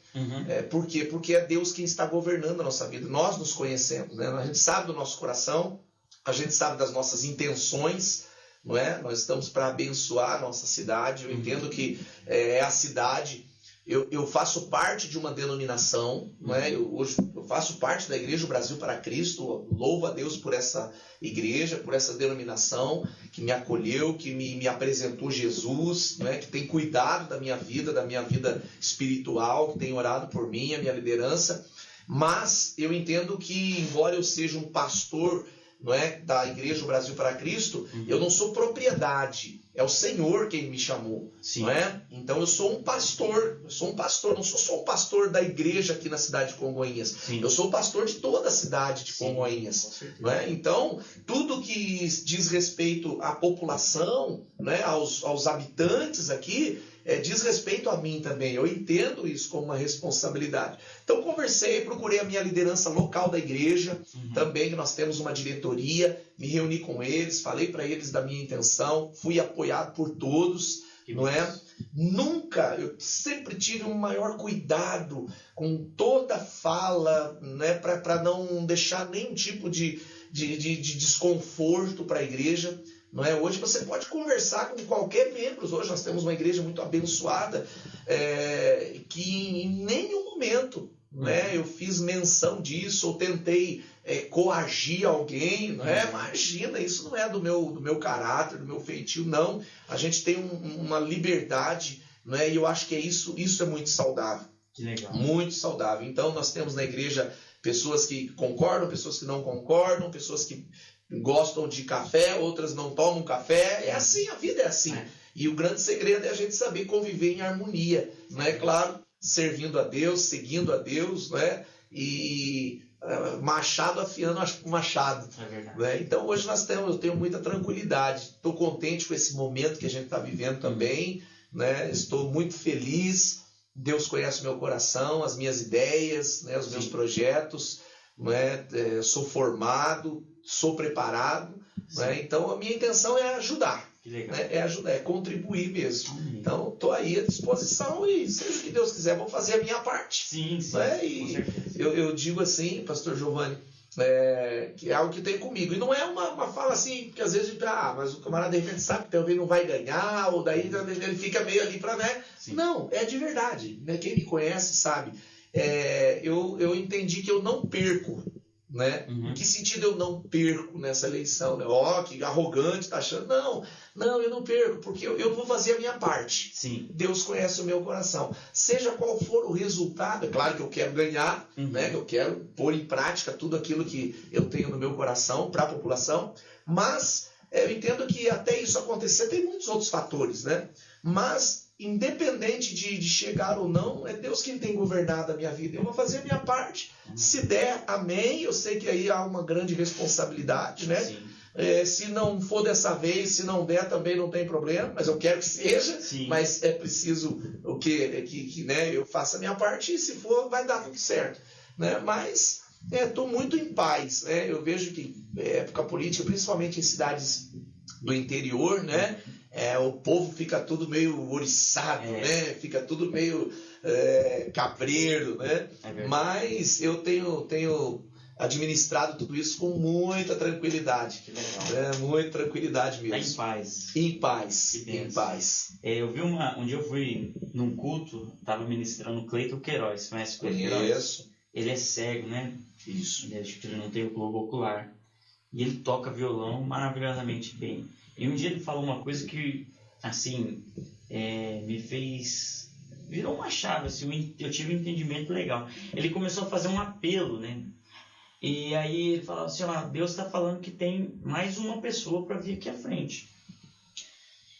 Por quê? Porque é Deus quem está governando a nossa vida. Nós nos conhecemos, né? A gente sabe do nosso coração, a gente sabe das nossas intenções, não é? Nós estamos para abençoar a nossa cidade. Eu entendo que é a cidade. Eu faço parte de uma denominação, não é? Hoje eu faço parte da Igreja Brasil para Cristo. Louvo a Deus por essa igreja, por essa denominação que me acolheu, que me apresentou Jesus, não é? Que tem cuidado da minha vida espiritual, que tem orado por mim, a minha liderança. Mas eu entendo que, embora eu seja um pastor, não é, da Igreja Brasil para Cristo, eu não sou propriedade. É o Senhor quem me chamou. Não é? Então eu sou um pastor. Não sou só um pastor da igreja aqui na cidade de Congonhas. Sim. Eu sou o pastor de toda a cidade de Congonhas. Não é? Então, tudo que diz respeito à população, né, aos habitantes aqui, diz respeito a mim também. Eu entendo isso como uma responsabilidade. Então procurei a minha liderança local da igreja, também que nós temos uma diretoria, me reuni com eles, falei para eles da minha intenção, fui apoiado por todos, não é? Eu sempre tive um maior cuidado com toda fala, né, para não deixar nenhum tipo de desconforto para a igreja. Não é? Hoje você pode conversar com qualquer membro. Hoje nós temos uma igreja muito abençoada, que em nenhum momento, né, eu fiz menção disso ou tentei coagir alguém. Não é? Imagina, isso não é do meu caráter, do meu feitio, não. A gente tem uma liberdade, não é? E eu acho que isso é muito saudável. Que legal. Muito saudável. Então nós temos na igreja pessoas que concordam, pessoas que não concordam, pessoas que gostam de café, outras não tomam café. É assim, a vida é assim. E o grande segredo é a gente saber conviver em harmonia, não é? Claro, servindo a Deus, seguindo a Deus, não é? E machado afiando o machado. É verdade. Né? Então hoje eu tenho muita tranquilidade. Estou contente com esse momento que a gente está vivendo também. Né? Estou muito feliz. Deus conhece o meu coração, as minhas ideias, né? Os meus projetos. Né? Sou formado, sou preparado. Né? Então a minha intenção é ajudar. Que legal. Né? É ajudar, é contribuir mesmo. Então estou aí à disposição e seja o que Deus quiser, vou fazer a minha parte. Sim, Né? E eu digo assim, pastor Giovanni, que é algo que tem comigo. E não é uma fala assim, porque às vezes a gente, mas o camarada de repente sabe que talvez não vai ganhar, ou daí ele fica meio ali para, né? Sim. Não, é de verdade. Né? Quem me conhece sabe. Eu entendi que eu não perco. Né? Em que sentido eu não perco nessa eleição? Né? Que arrogante, tá achando. Não, eu não perco, porque eu vou fazer a minha parte. Sim. Deus conhece o meu coração. Seja qual for o resultado, é claro que eu quero ganhar, né? Eu quero pôr em prática tudo aquilo que eu tenho no meu coração para a população, mas eu entendo que até isso acontecer tem muitos outros fatores, né? Mas independente de chegar ou não, é Deus quem tem governado a minha vida. Eu vou fazer a minha parte. Se der, amém. Eu sei que aí há uma grande responsabilidade, né? Se não for dessa vez, se não der, também não tem problema, mas eu quero que seja. Sim. Mas é preciso que né, eu faça a minha parte e se for, vai dar tudo certo. Né? Mas estou muito em paz. Né? Eu vejo que época política, principalmente em cidades do interior, né? O povo fica tudo meio ouriçado, né? Fica tudo meio cabreiro, né? Mas eu tenho administrado tudo isso com muita tranquilidade. Que legal. Muita tranquilidade mesmo. Tá em paz. Em paz. Em paz. Eu vi um dia eu fui num culto, estava ministrando o Cleiton Queiroz. Conhece o Cleiton Queiroz? Ele é cego, né? Isso. Acho que ele não tem o globo ocular. E ele toca violão maravilhosamente bem. E um dia ele falou uma coisa que, assim, me fez... Virou uma chave, assim, eu tive um entendimento legal. Ele começou a fazer um apelo, né? E aí ele falava assim, Deus está falando que tem mais uma pessoa para vir aqui à frente.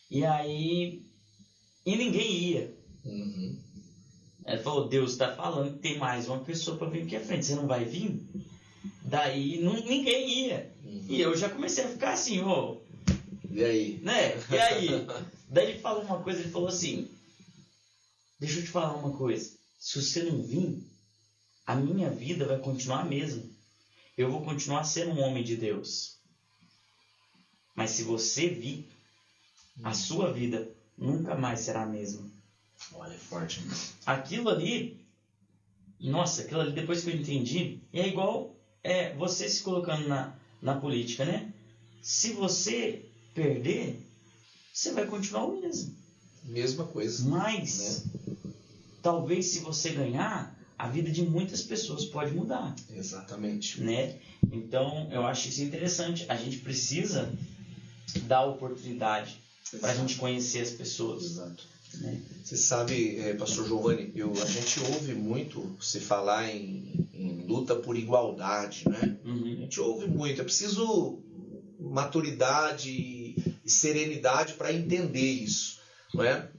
E aí... E ninguém ia. Ele falou, Deus está falando que tem mais uma pessoa para vir aqui à frente. Você não vai vir? Daí ninguém ia. E eu já comecei a ficar assim, E aí? Né? E aí? Daí ele falou uma coisa, ele falou assim, deixa eu te falar uma coisa, se você não vir, a minha vida vai continuar a mesma. Eu vou continuar sendo um homem de Deus. Mas se você vir, a sua vida nunca mais será a mesma. Olha, é forte. Né? Aquilo ali, depois que eu entendi, é igual você se colocando na política, né? Se você perder, você vai continuar o mesmo. Mesma coisa. Mas, talvez se você ganhar, a vida de muitas pessoas pode mudar. Exatamente. Né? Então, eu acho isso interessante. A gente precisa dar oportunidade para a gente conhecer as pessoas. Exato. Né? Você sabe, pastor Giovanni, a gente ouve muito se falar em luta por igualdade, né? A gente ouve muito. É preciso maturidade e serenidade para entender isso, não é?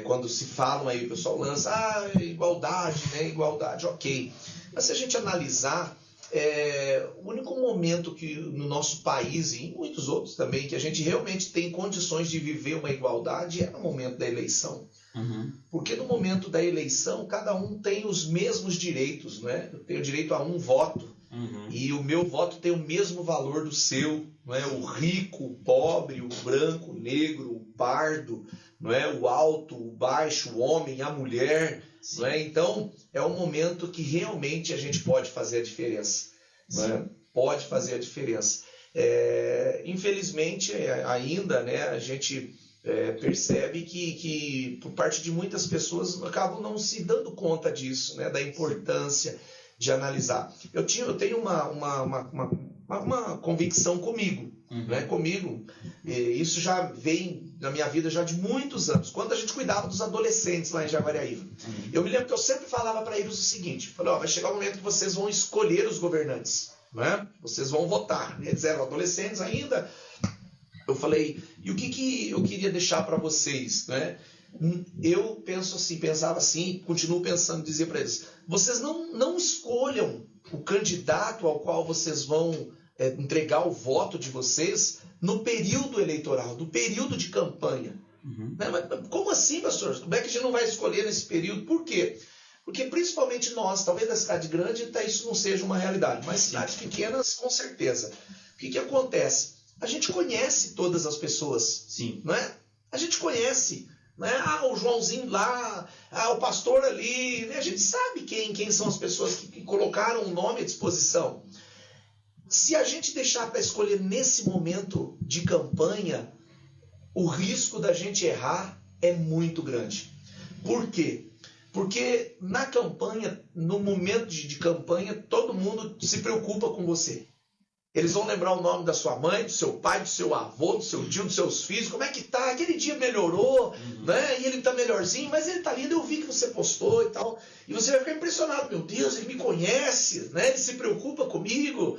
Quando se falam aí, o pessoal lança, igualdade, né? Igualdade, ok. Mas se a gente analisar, o único momento que no nosso país e em muitos outros também, que a gente realmente tem condições de viver uma igualdade é no momento da eleição. Porque no momento da eleição, cada um tem os mesmos direitos, não é? Eu tenho direito a um voto. E o meu voto tem o mesmo valor do seu, não é? O rico, o pobre, o branco, o negro, o pardo, não é? O alto, o baixo, o homem, a mulher, não é? Então é um momento que realmente a gente pode fazer a diferença, não é? Pode fazer a diferença. Infelizmente ainda, né? A gente percebe que por parte de muitas pessoas acabam não se dando conta disso, né? Da importância de analisar. Eu tenho uma convicção comigo, né? Comigo. Isso já vem na minha vida já de muitos anos. Quando a gente cuidava dos adolescentes lá em Jaguariaíva. Eu me lembro que eu sempre falava para eles o seguinte, falei, vai chegar o momento que vocês vão escolher os governantes, né? Vocês vão votar. Eles eram adolescentes ainda. Eu falei, e o que eu queria deixar para vocês, né? Eu pensava assim, continuo pensando, dizer para eles, vocês não escolham o candidato ao qual vocês vão entregar o voto de vocês no período eleitoral, no período de campanha. Né? Mas como assim, pastor? Como é que a gente não vai escolher nesse período? Por quê? Porque principalmente nós, talvez na cidade grande, isso não seja uma realidade, mas cidades pequenas, com certeza. O que acontece? A gente conhece todas as pessoas. Sim. Não é? A gente conhece. Né? O Joãozinho lá, o pastor ali. Né? A gente sabe quem são as pessoas que colocaram o nome à disposição. Se a gente deixar para escolher nesse momento de campanha, o risco da gente errar é muito grande. Por quê? Porque na campanha, no momento de campanha, todo mundo se preocupa com você. Eles vão lembrar o nome da sua mãe, do seu pai, do seu avô, do seu tio, dos seus filhos. Como é que tá? Aquele dia melhorou, né? E ele tá melhorzinho, mas ele tá lindo, eu vi que você postou e tal. E você vai ficar impressionado. Meu Deus, ele me conhece, né? Ele se preocupa comigo.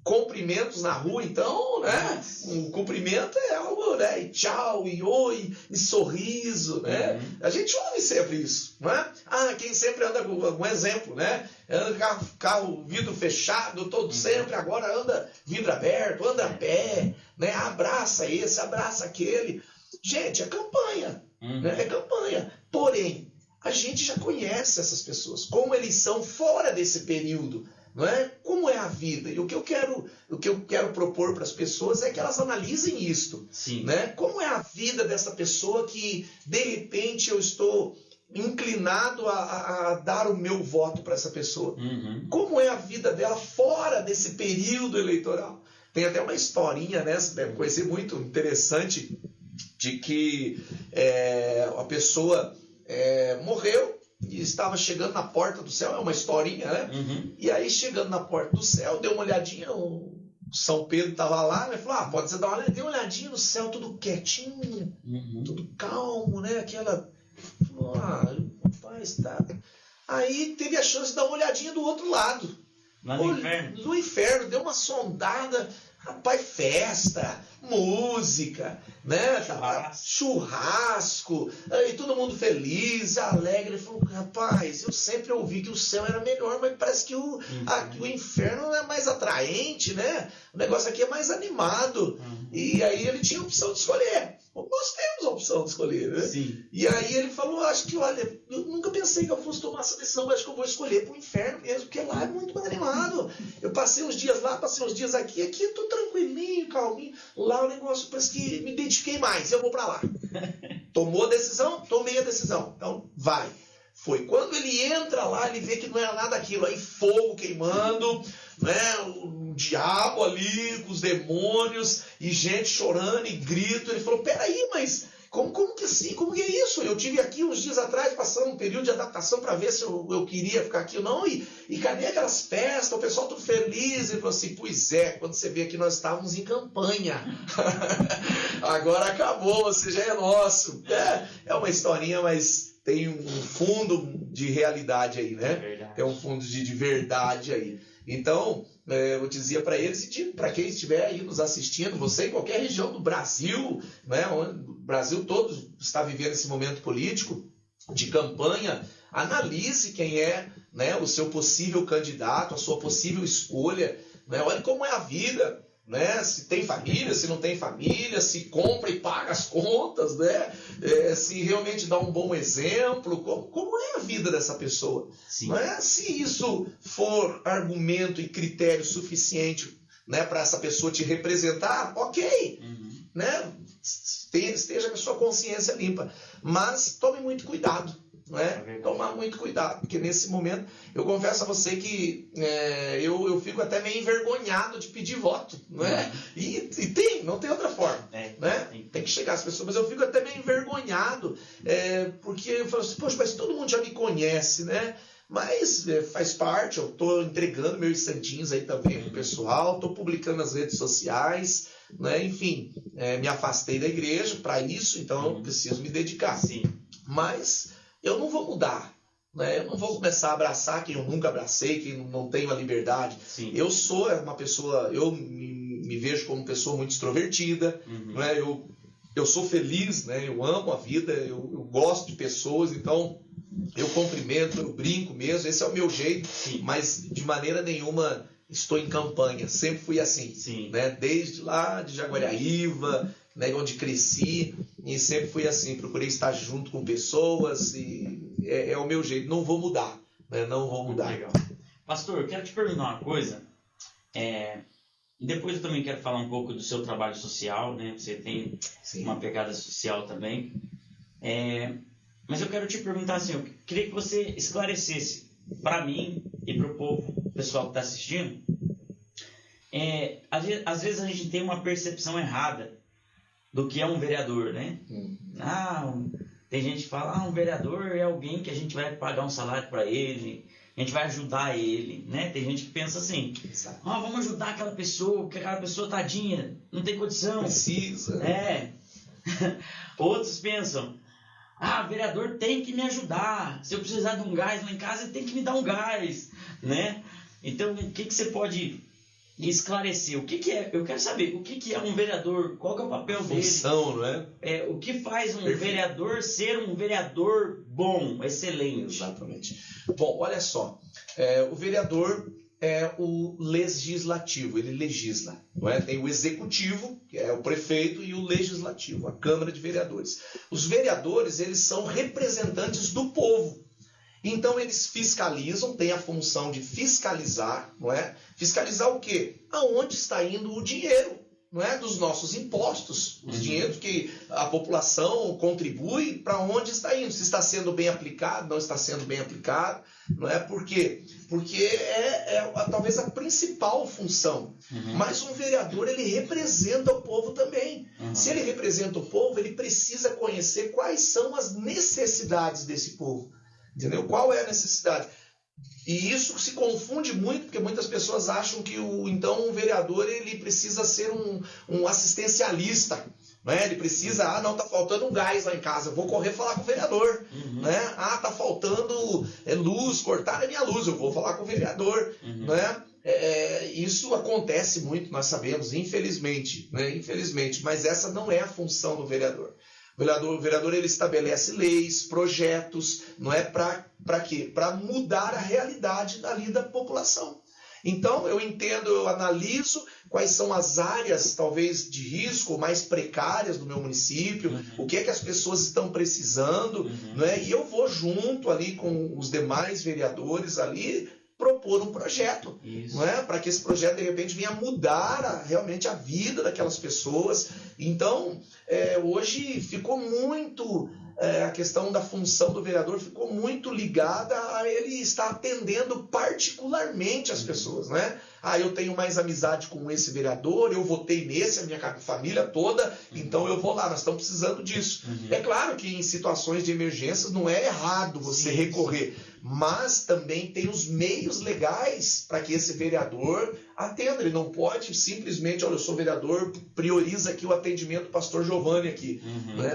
Cumprimentos na rua, então, né? O cumprimento é algo, né? E tchau, e oi, e sorriso, né? A gente ouve sempre isso, né? Quem sempre anda com um exemplo, né? Anda carro vidro fechado, todo sempre, agora anda vidro aberto, anda a pé, né? Abraça esse, abraça aquele. Gente, é campanha, né? É campanha. Porém, a gente já conhece essas pessoas, como eles são fora desse período. Não é? Como é a vida? E o que eu quero propor para as pessoas é que elas analisem isto. Né? Como é a vida dessa pessoa que, de repente, eu estou inclinado a dar o meu voto para essa pessoa? Como é a vida dela fora desse período eleitoral? Tem até uma historinha, né? Você deve conhecer, muito interessante, de que a pessoa morreu e estava chegando na porta do céu. É uma historinha, né? E aí, chegando na porta do céu, deu uma olhadinha, o São Pedro estava lá, né? Falou, pode você dar uma olhadinha? Deu uma olhadinha no céu, tudo quietinho, tudo calmo, né? Aquela... Falou, rapaz, tá... Aí teve a chance de dar uma olhadinha do outro lado. No inferno. No inferno, deu uma sondada. Rapaz, festa, música, né? Churrasco, e todo mundo feliz, alegre. Ele falou, rapaz, eu sempre ouvi que o céu era melhor, mas parece que o inferno é mais atraente, né? O negócio aqui é mais animado. E aí ele tinha a opção de escolher. Nós temos a opção de escolher, né? Sim. E aí ele falou, acho que, olha, eu nunca pensei que eu fosse tomar essa decisão, mas acho que eu vou escolher pro inferno mesmo, porque lá é muito mais animado. Eu passei uns dias lá, passei uns dias aqui eu tô tranquilinho, calminho. Lá o negócio parece que me identifiquei mais, eu vou para lá. Tomou a decisão? Tomei a decisão. Então, vai. Foi. Quando ele entra lá, ele vê que não era nada aquilo. Aí fogo queimando, né? O diabo ali, com os demônios, e gente chorando e grito. Ele falou, peraí, mas como que assim? Como que é isso? Eu tive aqui uns dias atrás, passando um período de adaptação para ver se eu queria ficar aqui ou não. E cadê aquelas festas? O pessoal tudo feliz. Ele falou assim, pois é, quando você vê que nós estávamos em campanha. Agora acabou, você já é nosso. É uma historinha, mas tem um fundo de realidade aí, né? Tem um fundo de verdade aí. Então, eu dizia para eles e para quem estiver aí nos assistindo, você em qualquer região do Brasil, né, onde o Brasil todo está vivendo esse momento político de campanha, analise quem é, né, o seu possível candidato, a sua possível escolha, né? Olhe como é a vida, né? Se tem família, se não tem família, se compra e paga as contas, né? Se realmente dá um bom exemplo, como é a vida dessa pessoa? Não é? Se isso for argumento e critério suficiente, né, para essa pessoa te representar, ok, né? Esteja com a sua consciência limpa, mas tome muito cuidado. Né? Tomar muito cuidado, porque nesse momento eu confesso a você que eu fico até meio envergonhado de pedir voto, né? E não tem outra forma, né? Tem que chegar às pessoas, mas eu fico até meio envergonhado, porque eu falo assim, poxa, mas todo mundo já me conhece, né? Mas faz parte, eu estou entregando meus santinhos aí também pro pessoal, estou publicando nas redes sociais, né? Enfim, me afastei da igreja para isso, então eu preciso me dedicar. Mas eu não vou mudar, né? Eu não vou começar a abraçar quem eu nunca abracei, quem não tenho a liberdade. Eu sou uma pessoa, eu me vejo como uma pessoa muito extrovertida, né? Eu sou feliz, né? Eu amo a vida, eu gosto de pessoas, então eu cumprimento, eu brinco mesmo, esse é o meu jeito, Sim. mas de maneira nenhuma estou em campanha, sempre fui assim, Sim. né? Desde lá de Jaguariaíva, né, onde cresci, e sempre fui assim, procurei estar junto com pessoas, e é o meu jeito, não vou mudar, né? Não vou mudar. Legal. Pastor, eu quero te perguntar uma coisa, depois eu também quero falar um pouco do seu trabalho social, né? Você tem Sim. uma pegada social também, mas eu quero te perguntar assim, eu queria que você esclarecesse para mim e para o povo, o pessoal que está assistindo, às vezes a gente tem uma percepção errada do que é um vereador, né? Tem gente que fala, um vereador é alguém que a gente vai pagar um salário para ele, a gente vai ajudar ele, né? Tem gente que pensa assim, vamos ajudar aquela pessoa, porque aquela pessoa tadinha, não tem condição. Precisa. Outros pensam, vereador tem que me ajudar, se eu precisar de um gás lá em casa, ele tem que me dar um gás, né? Então, o que você pode esclarecer? O que é? Eu quero saber, o que é um vereador? Qual que é o papel dele? Função, não é? O que faz um Perfeito. vereador ser um vereador bom, excelente? Exatamente. Bom, olha só, o vereador é o legislativo, ele legisla, não é? Tem o executivo, que é o prefeito, e o legislativo, a Câmara de Vereadores. Os vereadores, eles são representantes do povo. Então eles fiscalizam, têm a função de fiscalizar, não é? Fiscalizar o quê? Aonde está indo o dinheiro, não é? Dos nossos impostos, os dinheiros que a população contribui, para onde está indo? Se está sendo bem aplicado, não está sendo bem aplicado, não é? Por quê? Porque talvez a principal função. Mas um vereador, ele representa o povo também. Se ele representa o povo, ele precisa conhecer quais são as necessidades desse povo. Entendeu? Qual é a necessidade? E isso se confunde muito, porque muitas pessoas acham que um vereador ele precisa ser um assistencialista. Né? Ele precisa, não, está faltando um gás lá em casa, eu vou correr falar com o vereador. Né? Está faltando luz, cortaram a minha luz, eu vou falar com o vereador. Né? Isso acontece muito, nós sabemos, infelizmente, né? Infelizmente, mas essa não é a função do vereador. O vereador ele estabelece leis, projetos, não é para quê? Para mudar a realidade ali da população. Então eu entendo, eu analiso quais são as áreas talvez de risco mais precárias do meu município, o que é que as pessoas estão precisando, não é? E eu vou junto ali com os demais vereadores ali propor um projeto, não é? Para que esse projeto de repente venha mudar realmente a vida daquelas pessoas. Então hoje ficou muito a questão da função do vereador ficou muito ligada a ele estar atendendo particularmente as pessoas, né? Eu tenho mais amizade com esse vereador, eu votei nesse, a minha família toda, então eu vou lá, nós estamos precisando disso. É claro que em situações de emergências não é errado você recorrer, mas também tem os meios legais para que esse vereador atenda. Ele não pode simplesmente, olha, eu sou vereador, prioriza aqui o atendimento do pastor Giovanni aqui.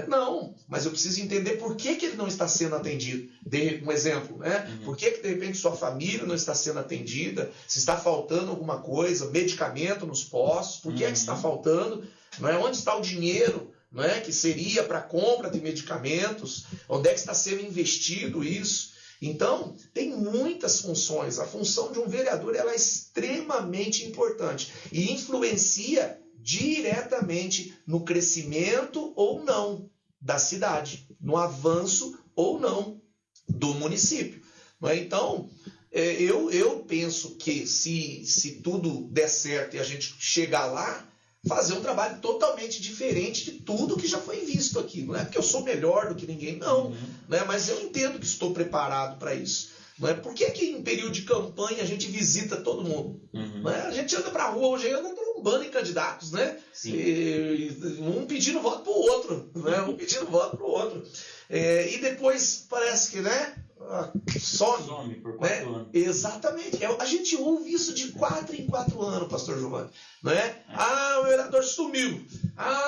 Não, mas eu preciso entender por que ele não está sendo atendido. Dê um exemplo, né? Por que de repente sua família não está sendo atendida, se está faltando alguma coisa, medicamento nos postos, por que está faltando, não é? Onde está o dinheiro, não é? Que seria para compra de medicamentos, onde é que está sendo investido isso? Então, tem muitas funções. A função de um vereador ela é extremamente importante e influencia diretamente no crescimento ou não da cidade, no avanço ou não do município. Então, eu penso que se tudo der certo e a gente chegar lá, fazer um trabalho totalmente diferente de tudo que já foi visto aqui. Não é porque eu sou melhor do que ninguém, não. Né? Mas eu entendo que estou preparado para isso. Não é? Por que em período de campanha a gente visita todo mundo? Não é? A gente anda para a rua, hoje anda trombando em candidatos, né? Um pedindo voto para o outro. Né? Um pedindo voto para o outro. E depois parece que, né? Some por 4 anos. Exatamente. A gente ouve isso de 4 em 4 anos, pastor Giovanni. Não é? O vereador sumiu.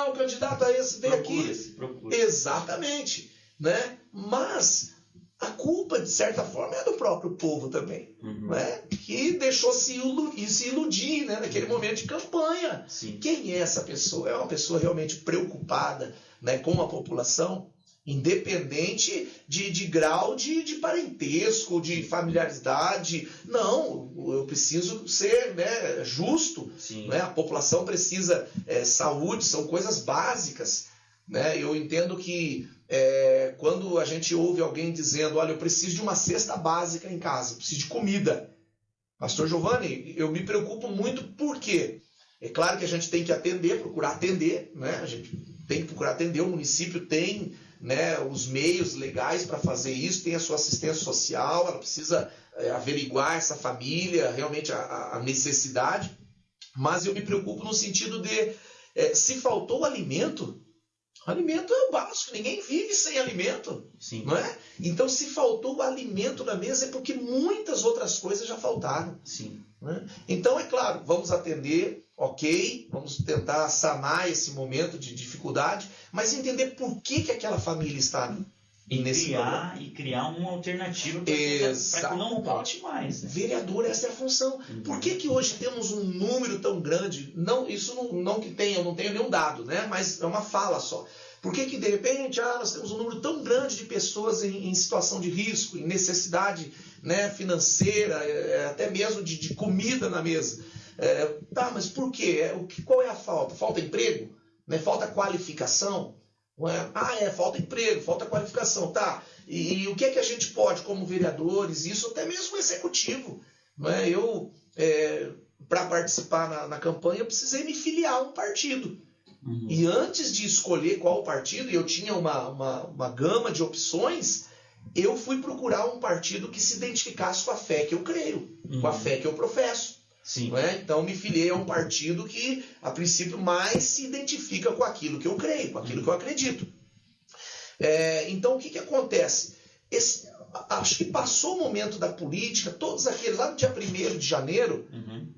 O candidato a esse veio aqui. Exatamente. Né? Mas a culpa, de certa forma, é do próprio povo também. Né? Que deixou se iludir, né? Naquele momento de campanha. Quem é essa pessoa? É uma pessoa realmente preocupada, né, com a população? independente de grau de parentesco, de familiaridade. Não, eu preciso ser, né, justo. Né? A população precisa saúde, são coisas básicas. Né? Eu entendo que quando a gente ouve alguém dizendo, olha, eu preciso de uma cesta básica em casa, preciso de comida. Pastor Giovanni, eu me preocupo muito porque é claro que a gente tem que atender, procurar atender, né? A gente tem que procurar atender, o município tem, né, os meios legais para fazer isso, tem a sua assistência social, ela precisa averiguar essa família, realmente a necessidade, mas eu me preocupo no sentido de, se faltou alimento é o básico, ninguém vive sem alimento. Sim. Não é? Então, se faltou o alimento na mesa, é porque muitas outras coisas já faltaram. Sim. Né? Então, é claro, vamos atender, ok, vamos tentar sanar esse momento de dificuldade, mas entender por que aquela família está nesse problema. E criar uma alternativa para que não falte mais. Né? Vereador, essa é a função. Por que hoje temos um número tão grande? Não, isso não que tenha, eu não tenho nenhum dado, né? Mas é uma fala só. Por que de repente nós temos um número tão grande de pessoas em situação de risco, em necessidade, né, financeira, até mesmo de comida na mesa? Mas por quê? Qual é a falta? Falta emprego? Né? Falta qualificação? Falta emprego, falta qualificação. Tá. E o que é que a gente pode, como vereadores, isso até mesmo o executivo? Né? Eu, para participar na campanha, eu precisei me filiar a um partido. Uhum. E antes de escolher qual partido, eu tinha uma gama de opções, eu fui procurar um partido que se identificasse com a fé que eu creio, com a fé que eu professo. Sim. Não é? Então, me filiei a um partido que, a princípio, mais se identifica com aquilo que eu creio, com aquilo que eu acredito. Então, o que acontece? Acho que passou o momento da política, todos aqueles, lá no dia 1º de janeiro,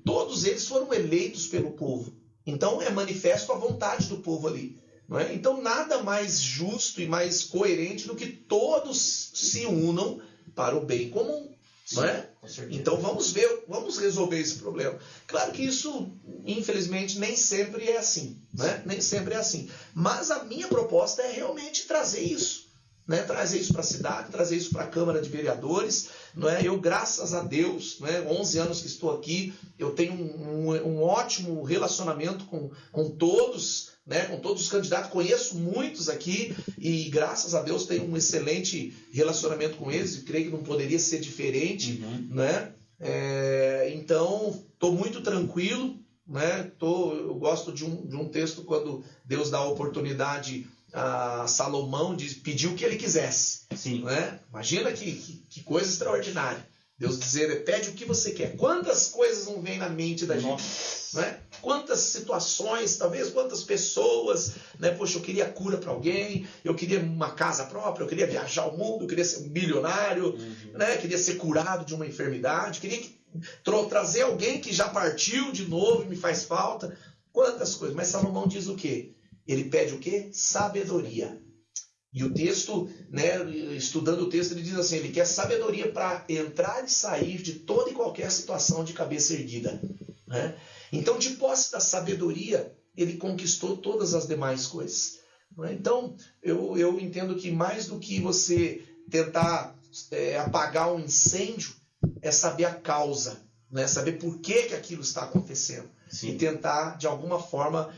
todos eles foram eleitos pelo povo. Então, é manifesto a vontade do povo ali. Não é? Então, nada mais justo e mais coerente do que todos se unam para o bem comum. Sim, não é? Então, vamos resolver esse problema. Claro que isso, infelizmente, nem sempre é assim. Né? Nem sempre é assim. Mas a minha proposta é realmente trazer isso. Né? Trazer isso para a cidade, trazer isso para a Câmara de Vereadores. Não é? Eu, graças a Deus, né, 11 anos que estou aqui, eu tenho um ótimo relacionamento com todos, né, com todos os candidatos. Conheço muitos aqui e, graças a Deus, tenho um excelente relacionamento com eles. E creio que não poderia ser diferente. Né? Então, estou muito tranquilo. Né? Eu gosto de um texto quando Deus dá a oportunidade a Salomão de pedir o que ele quisesse. Sim. Né? Imagina que coisa extraordinária. Deus dizer, pede o que você quer. Quantas coisas não vêm na mente da gente? Né? Quantas situações, talvez quantas pessoas, né? Poxa, eu queria cura para alguém, eu queria uma casa própria, eu queria viajar o mundo, eu queria ser um bilionário, né? Queria ser curado de uma enfermidade, queria trazer alguém que já partiu de novo e me faz falta. Quantas coisas. Mas Salomão diz o quê? Ele pede o quê? Sabedoria. E o texto, né, estudando o texto, ele diz assim, ele quer sabedoria para entrar e sair de toda e qualquer situação de cabeça erguida. Né? Então, de posse da sabedoria, ele conquistou todas as demais coisas. Né? Então, eu entendo que mais do que você tentar apagar um incêndio, é saber a causa, né? Saber por que aquilo está acontecendo. Sim. E tentar, de alguma forma,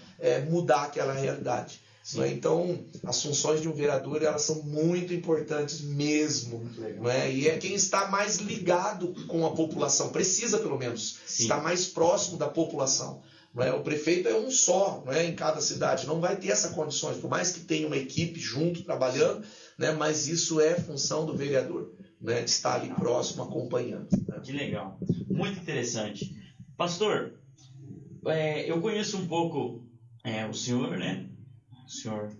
mudar aquela realidade. Né? Então, as funções de um vereador elas são muito importantes mesmo. Né? E é quem está mais ligado com a população, precisa pelo menos, estar mais próximo da população. Né? O prefeito é um só, né, em cada cidade, não vai ter essas condições, por mais que tenha uma equipe junto, trabalhando, né, mas isso é função do vereador, né, de estar ali próximo, acompanhando. Né? Que legal, muito interessante. Pastor, eu conheço um pouco o senhor, né? O senhor.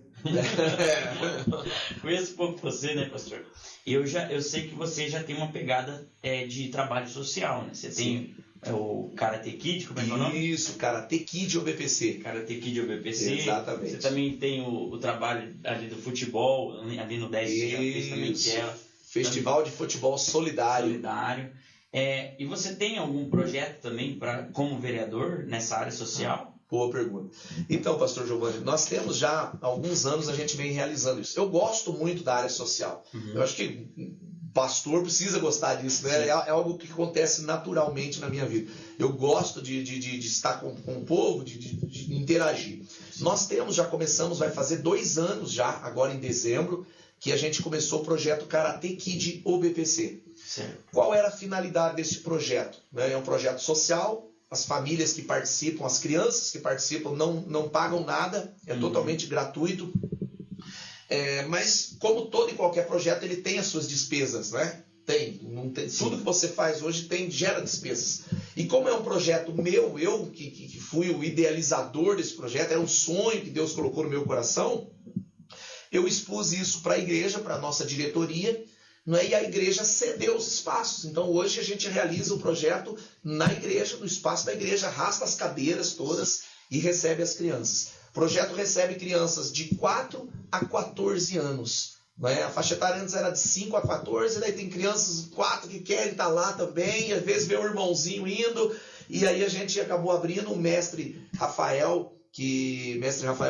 Conheço um pouco você, né, pastor? Eu sei que você já tem uma pegada de trabalho social, né? Você tem o Karate Kid, como é que é o nome? Isso, Karate Kid OBPC. Karate Kid OBPC. Exatamente. Você também tem o trabalho ali do futebol, ali no 10 dias também, que é Festival de Futebol Solidário. E você tem algum projeto também como vereador nessa área social? Boa pergunta. Então, pastor Giovanni, nós temos já há alguns anos, a gente vem realizando isso. Eu gosto muito da área social. Eu acho que pastor precisa gostar disso, né? É algo que acontece naturalmente na minha vida. Eu gosto de estar com o povo, de interagir. Nós já começamos, vai fazer 2 anos já, agora em dezembro, que a gente começou o projeto Karate Kid OBPC. Certo. Qual era a finalidade desse projeto? É um projeto social, as famílias que participam, as crianças que participam não pagam nada, é totalmente gratuito. Mas como todo e qualquer projeto, ele tem as suas despesas, né? Tudo que você faz hoje gera despesas. E como é um projeto meu, eu que fui o idealizador desse projeto, era um sonho que Deus colocou no meu coração, eu expus isso para a igreja, para a nossa diretoria, não é? E a igreja cedeu os espaços. Então hoje a gente realiza o projeto na igreja, no espaço da igreja, arrasta as cadeiras todas e recebe as crianças. O projeto recebe crianças de 4 a 14 anos. Não é? A faixa etária antes era de 5 a 14, daí tem crianças 4 que querem estar lá também, às vezes vê o irmãozinho indo, e aí a gente acabou abrindo o mestre Rafael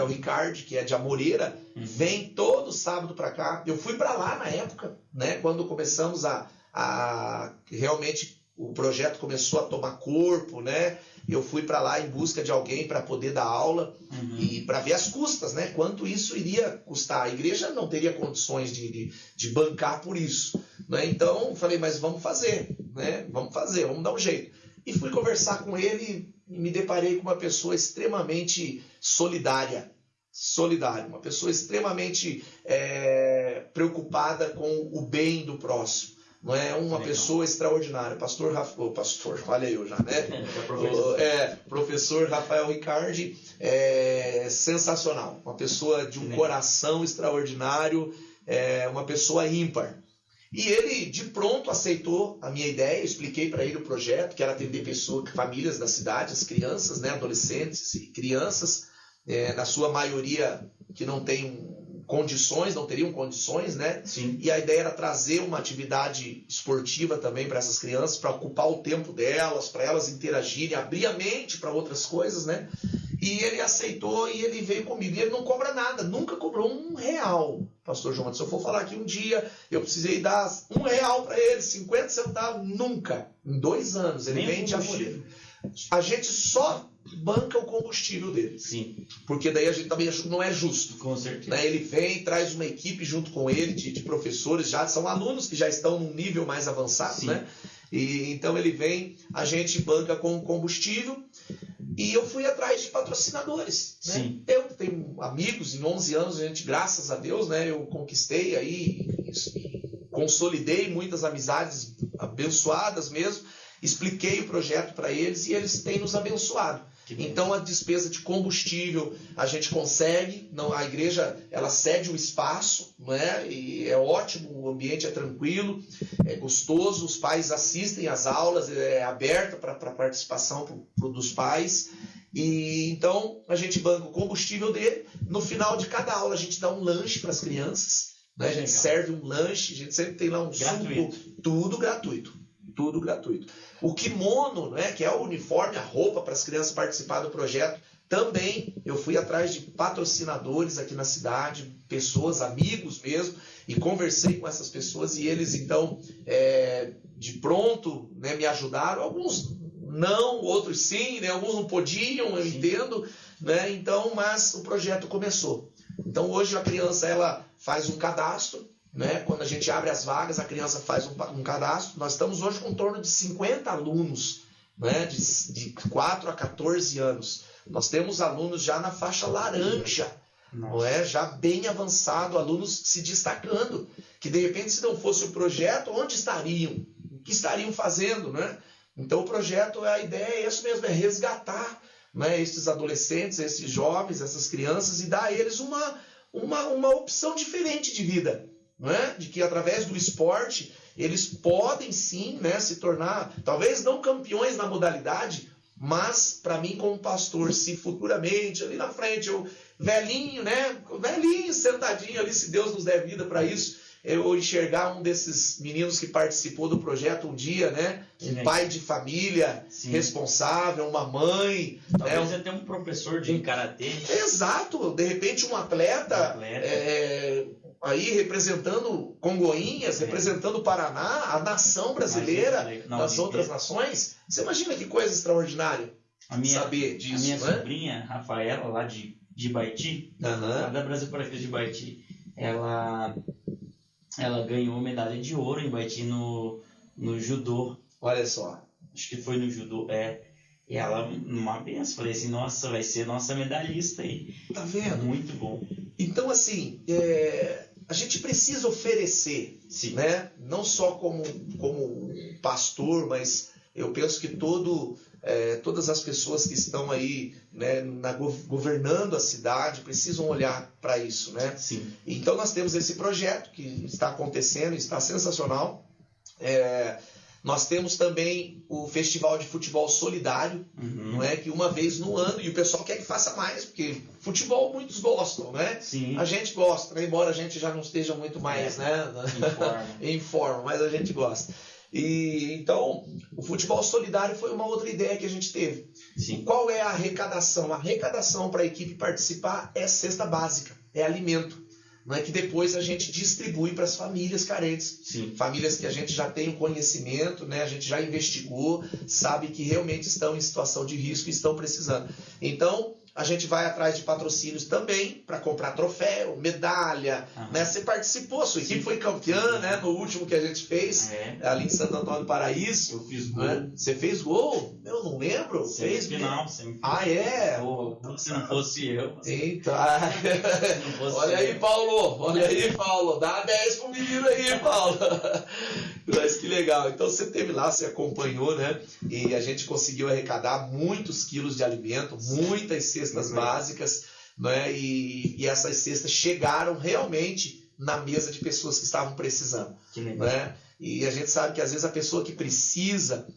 Ricardi, que é de Amoreira, vem todo sábado para cá. Eu fui para lá na época, né, quando começamos realmente o projeto começou a tomar corpo, né? Eu fui para lá em busca de alguém para poder dar aula e para ver as custas, né? Quanto isso iria custar. A igreja não teria condições de bancar por isso, né? Então falei, mas vamos fazer, né? Vamos dar um jeito. E fui conversar com ele e me deparei com uma pessoa extremamente solidária, uma pessoa extremamente preocupada com o bem do próximo. Não é? Uma pessoa extraordinária. Pastor, olha eu já, né? Professor Rafael Ricardi, sensacional. Uma pessoa de um coração extraordinário, uma pessoa ímpar. E ele, de pronto, aceitou a minha ideia. Eu expliquei para ele o projeto, que era atender famílias da cidade, as crianças, né? Adolescentes e crianças, na sua maioria que não teriam condições, né? Sim. E a ideia era trazer uma atividade esportiva também para essas crianças, para ocupar o tempo delas, para elas interagirem, abrir a mente para outras coisas, né? E ele aceitou e ele veio comigo. E ele não cobra nada, nunca cobrou R$1, pastor João. Se eu for falar que um dia eu precisei dar R$1 para ele, 50 centavos, nunca. Em 2 anos, ele vem de Amoreira. A gente só banca o combustível dele. Sim. Porque daí a gente também não é justo. Com certeza. Né? Ele vem, traz uma equipe junto com ele de professores, já são alunos que já estão num nível mais avançado. Sim. Né? E então ele vem, a gente banca com combustível. E eu fui atrás de patrocinadores. Né? Sim. Eu tenho amigos, em 11 anos, a gente, graças a Deus, né, eu conquistei aí, consolidei muitas amizades abençoadas mesmo, expliquei o projeto para eles e eles têm nos abençoado. Então a despesa de combustível a gente consegue, a igreja ela cede o espaço, né? E é ótimo, o ambiente é tranquilo, é gostoso, os pais assistem às aulas, é aberta para participação dos pais. E então a gente banca o combustível dele, no final de cada aula a gente dá um lanche para as crianças, né? A gente serve um lanche, a gente sempre tem lá um suco, tudo gratuito. O kimono, né, que é o uniforme, a roupa para as crianças participar do projeto, também eu fui atrás de patrocinadores aqui na cidade, pessoas, amigos mesmo, e conversei com essas pessoas e eles então, de pronto, né, me ajudaram. Alguns não, outros sim, né, alguns não podiam, eu entendo, né, então, mas o projeto começou. Então hoje a criança ela faz um cadastro, né? Quando a gente abre as vagas, a criança faz um cadastro. Nós estamos hoje com em torno de 50 alunos, né? de 4 a 14 anos. Nós temos alunos já na faixa laranja, não é? Já bem avançado, alunos se destacando, que de repente se não fosse o projeto, onde estariam? O que estariam fazendo? Né? Então o projeto, a ideia é isso mesmo, é resgatar, né, esses adolescentes, esses jovens, essas crianças e dar a eles uma opção diferente de vida. Não é? De que através do esporte eles podem sim, né, se tornar, talvez não campeões na modalidade, mas para mim como pastor, se futuramente ali na frente eu velhinho sentadinho ali, se Deus nos der vida para isso, eu enxergar um desses meninos que participou do projeto um dia, né, um pai de família responsável, uma mãe. Talvez até um professor de karatê. Exato, de repente um atleta. Aí representando Congonhas, representando o Paraná, a nação brasileira, das outras nações. Você imagina que coisa extraordinária saber disso, a minha né? sobrinha, Rafaela, lá de Baiti, lá da Brasil por aqui de Baiti, ela ganhou medalha de ouro em Baiti no judô. Olha só. Acho que foi no judô, E ela, numa benção, falei assim, nossa, vai ser nossa medalhista aí. Tá vendo? Muito bom. Então, assim, a gente precisa oferecer, né? Não só como pastor, mas eu penso que todas as pessoas que estão aí, né, governando a cidade precisam olhar para isso, né? Sim. Então nós temos esse projeto que está acontecendo, está sensacional. Nós temos também o Festival de Futebol Solidário, não é? Que uma vez no ano, e o pessoal quer que faça mais, porque futebol muitos gostam, né? Sim. A gente gosta, né? Embora a gente já não esteja muito mais, né? Em forma, mas a gente gosta. E então, o futebol solidário foi uma outra ideia que a gente teve. Sim. Qual é a arrecadação? A arrecadação para a equipe participar é cesta básica, é alimento. Não é que depois a gente distribui para as famílias carentes. Sim. Famílias que a gente já tem o conhecimento, né? A gente já investigou, sabe que realmente estão em situação de risco e estão precisando. Então, a gente vai atrás de patrocínios também para comprar troféu, medalha, né? Você participou, sua equipe foi campeã, né? No último que a gente fez, ali em Santo Antônio do Paraíso. Eu fiz gol. Né? Você fez gol? Eu não lembro. Fez final. Ah, é? Se não fosse eu. Eita. Olha aí, Paulo. Olha aí, Paulo. Dá 10 pro menino aí, Paulo. Mas que legal. Então você esteve lá, você acompanhou, né? E a gente conseguiu arrecadar muitos quilos de alimento, muitas cestas básicas, né? E essas cestas chegaram realmente na mesa de pessoas que estavam precisando. Né? E a gente sabe que às vezes a pessoa que precisa,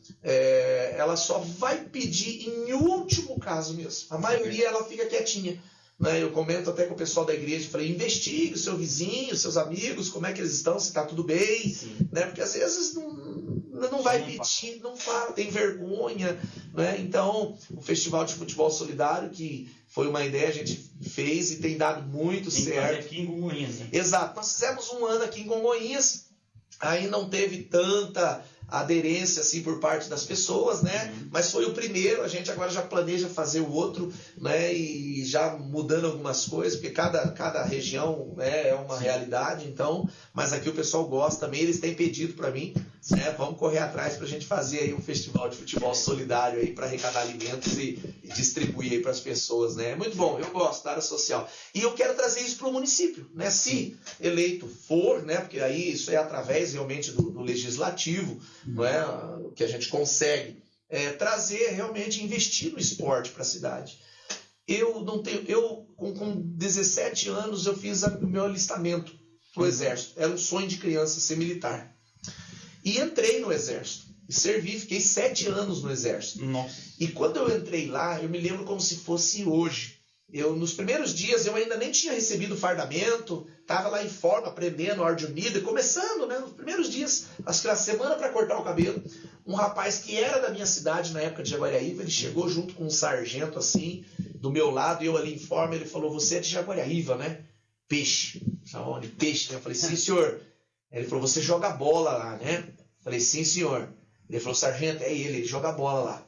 ela só vai pedir em último caso mesmo. A maioria ela fica quietinha. Né? Eu comento até com o pessoal da igreja, falei, investigue o seu vizinho, seus amigos, como é que eles estão, se está tudo bem, né? Porque às vezes não vai pedir, não fala, tem vergonha, né? Então, o Festival de Futebol Solidário, que foi uma ideia, a gente fez e tem dado muito certo. Aqui em Congonhas, né? Exato, nós fizemos um ano aqui em Congonhas, aí não teve tanta aderência assim por parte das pessoas, né? Mas foi o primeiro, a gente agora já planeja fazer o outro, né? E já mudando algumas coisas, porque cada região, né, é uma realidade, então, mas aqui o pessoal gosta também, eles têm pedido para mim, né? Vamos correr atrás para a gente fazer aí um festival de futebol solidário aí para arrecadar alimentos e distribuir aí para as pessoas, né? É muito bom, eu gosto da área social. E eu quero trazer isso para o município, né? Se eleito for, né? Porque aí isso é através realmente do legislativo, não é? Que a gente consegue trazer realmente, investir no esporte para a cidade. Com 17 anos eu fiz o meu alistamento para o Exército. Era um sonho de criança ser militar. E entrei no Exército. E servi, fiquei 7 anos no Exército. Nossa. E quando eu entrei lá, eu me lembro como se fosse hoje. Nos primeiros dias eu ainda nem tinha recebido o fardamento, estava lá em forma, aprendendo a ordem unida, começando, né? Nos primeiros dias, acho que na semana para cortar o cabelo, um rapaz que era da minha cidade na época de Jaguariaíva, ele chegou junto com um sargento assim, do meu lado, e eu ali em forma, ele falou, você é de Jaguariaíva, né? Peixe. Onde? Peixe, né? Eu falei, sim, senhor. Ele falou, você joga bola lá, né? Eu falei, sim, senhor. Ele falou, sargento, é ele joga bola lá.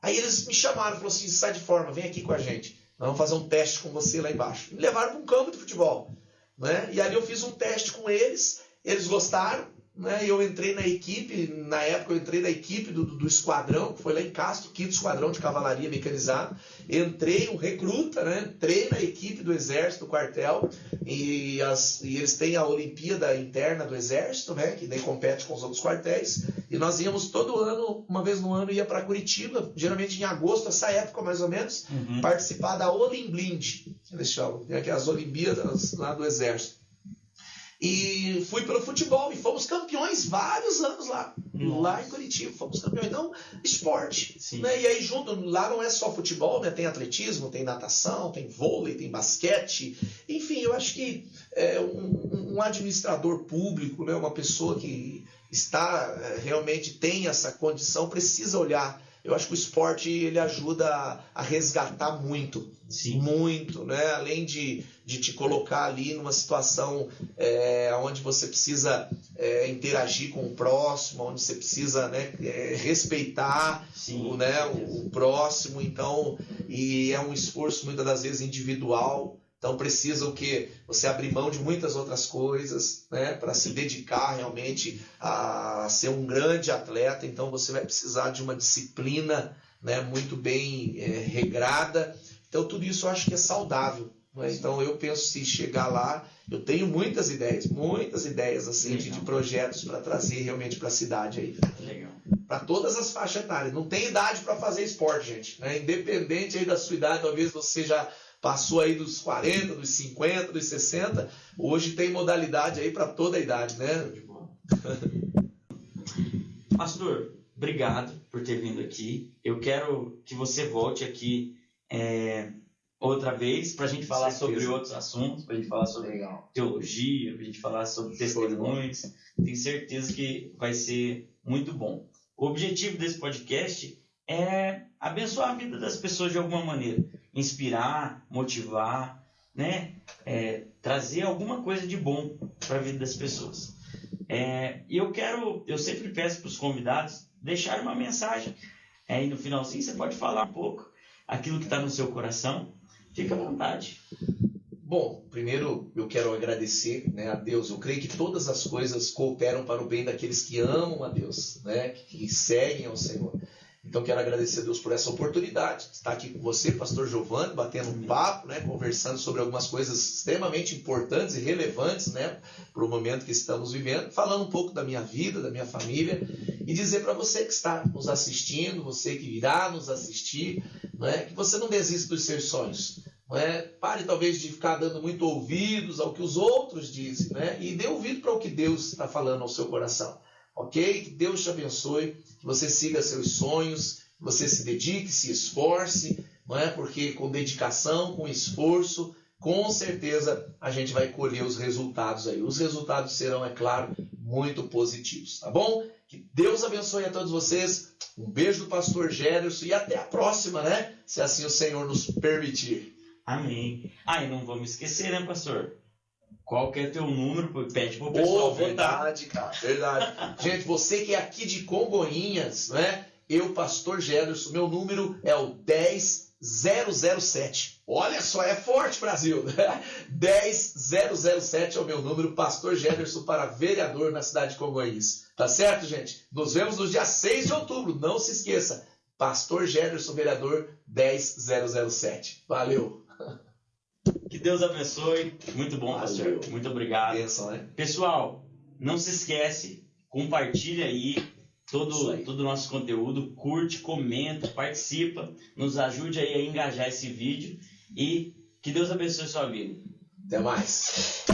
Aí eles me chamaram, falou assim, sai de forma, vem aqui com a gente. Nós vamos fazer um teste com você lá embaixo. Me levaram para um campo de futebol. Né? E ali eu fiz um teste com eles, eles gostaram, né? E eu entrei na equipe, na época eu entrei na equipe do esquadrão, que foi lá em Castro, 5º Esquadrão de Cavalaria Mecanizada. Entrei, um recruta, né? Entrei na equipe do Exército, do quartel, e eles têm a Olimpíada Interna do Exército, né? Que daí compete com os outros quartéis. E nós íamos todo ano, uma vez no ano, ia para Curitiba, geralmente em agosto, essa época mais ou menos, participar da Olimblind, eles chamam, né? Que é as Olimpíadas lá do Exército. E fui pelo futebol e fomos campeões vários anos lá em Curitiba, fomos campeões, não, esporte, né? E aí junto, lá não é só futebol, né? Tem atletismo, tem natação, tem vôlei, tem basquete, enfim, eu acho que um administrador público, né? Uma pessoa que realmente tem essa condição, precisa olhar. Eu acho que o esporte ele ajuda a resgatar muito. Sim. Muito, né? Além de te colocar ali numa situação onde você precisa interagir com o próximo, onde você precisa, né, respeitar o próximo. Então, e é um esforço muitas das vezes individual. Então precisa o quê? Você abrir mão de muitas outras coisas, né, para se dedicar realmente a ser um grande atleta. Então você vai precisar de uma disciplina, né, muito bem regrada. Então tudo isso eu acho que é saudável. Né? Então eu penso, se chegar lá, eu tenho muitas ideias assim, de projetos para trazer realmente para a cidade aí. Legal. Para todas as faixas etárias. Não tem idade para fazer esporte, gente. Né? Independente aí da sua idade, talvez você já passou aí dos 40, dos 50, dos 60. Hoje tem modalidade aí para toda a idade, né? Pastor, obrigado por ter vindo aqui. Eu quero que você volte aqui outra vez para a gente falar sobre outros assuntos, para a gente falar sobre teologia, para a gente falar sobre testemunhos. Tenho certeza que vai ser muito bom. O objetivo desse podcast é abençoar a vida das pessoas de alguma maneira. Inspirar, motivar, né? Trazer alguma coisa de bom para a vida das pessoas. E eu sempre peço para os convidados deixar uma mensagem. E no finalzinho você pode falar um pouco aquilo que está no seu coração. Fica à vontade. Bom, primeiro eu quero agradecer, né, a Deus. Eu creio que todas as coisas cooperam para o bem daqueles que amam a Deus, né, que seguem ao Senhor. Então quero agradecer a Deus por essa oportunidade de estar aqui com você, pastor Giovanni, batendo um papo, né, conversando sobre algumas coisas extremamente importantes e relevantes, né, para o momento que estamos vivendo, falando um pouco da minha vida, da minha família, e dizer para você que está nos assistindo, você que irá nos assistir, né, que você não desista dos seus sonhos. Pare talvez de ficar dando muito ouvidos ao que os outros dizem, né, e dê ouvido para o que Deus está falando ao seu coração. Ok? Que Deus te abençoe, que você siga seus sonhos, que você se dedique, se esforce, não é? Porque com dedicação, com esforço, com certeza a gente vai colher os resultados aí. Os resultados serão, é claro, muito positivos, tá bom? Que Deus abençoe a todos vocês. Um beijo do pastor Géderson e até a próxima, né? Se assim o Senhor nos permitir. Amém. E não vamos esquecer, né, pastor? Qual que é teu número? Pede pro pessoal. Verdade, cara. Verdade. Gente, você que é aqui de Congonhinhas, né? Eu, pastor Géderson, meu número é o 10007. Olha só, é forte, Brasil. 10007 é o meu número, pastor Géderson, para vereador na cidade de Congonhas. Tá certo, gente? Nos vemos no dia 6 de outubro. Não se esqueça. Pastor Géderson, vereador 10007. Valeu. Que Deus abençoe. Muito bom, pastor. Muito obrigado. Bênção, né? Pessoal, não se esquece, compartilha aí todo o nosso conteúdo, curte, comenta, participa, nos ajude aí a engajar esse vídeo e que Deus abençoe a sua vida. Até mais.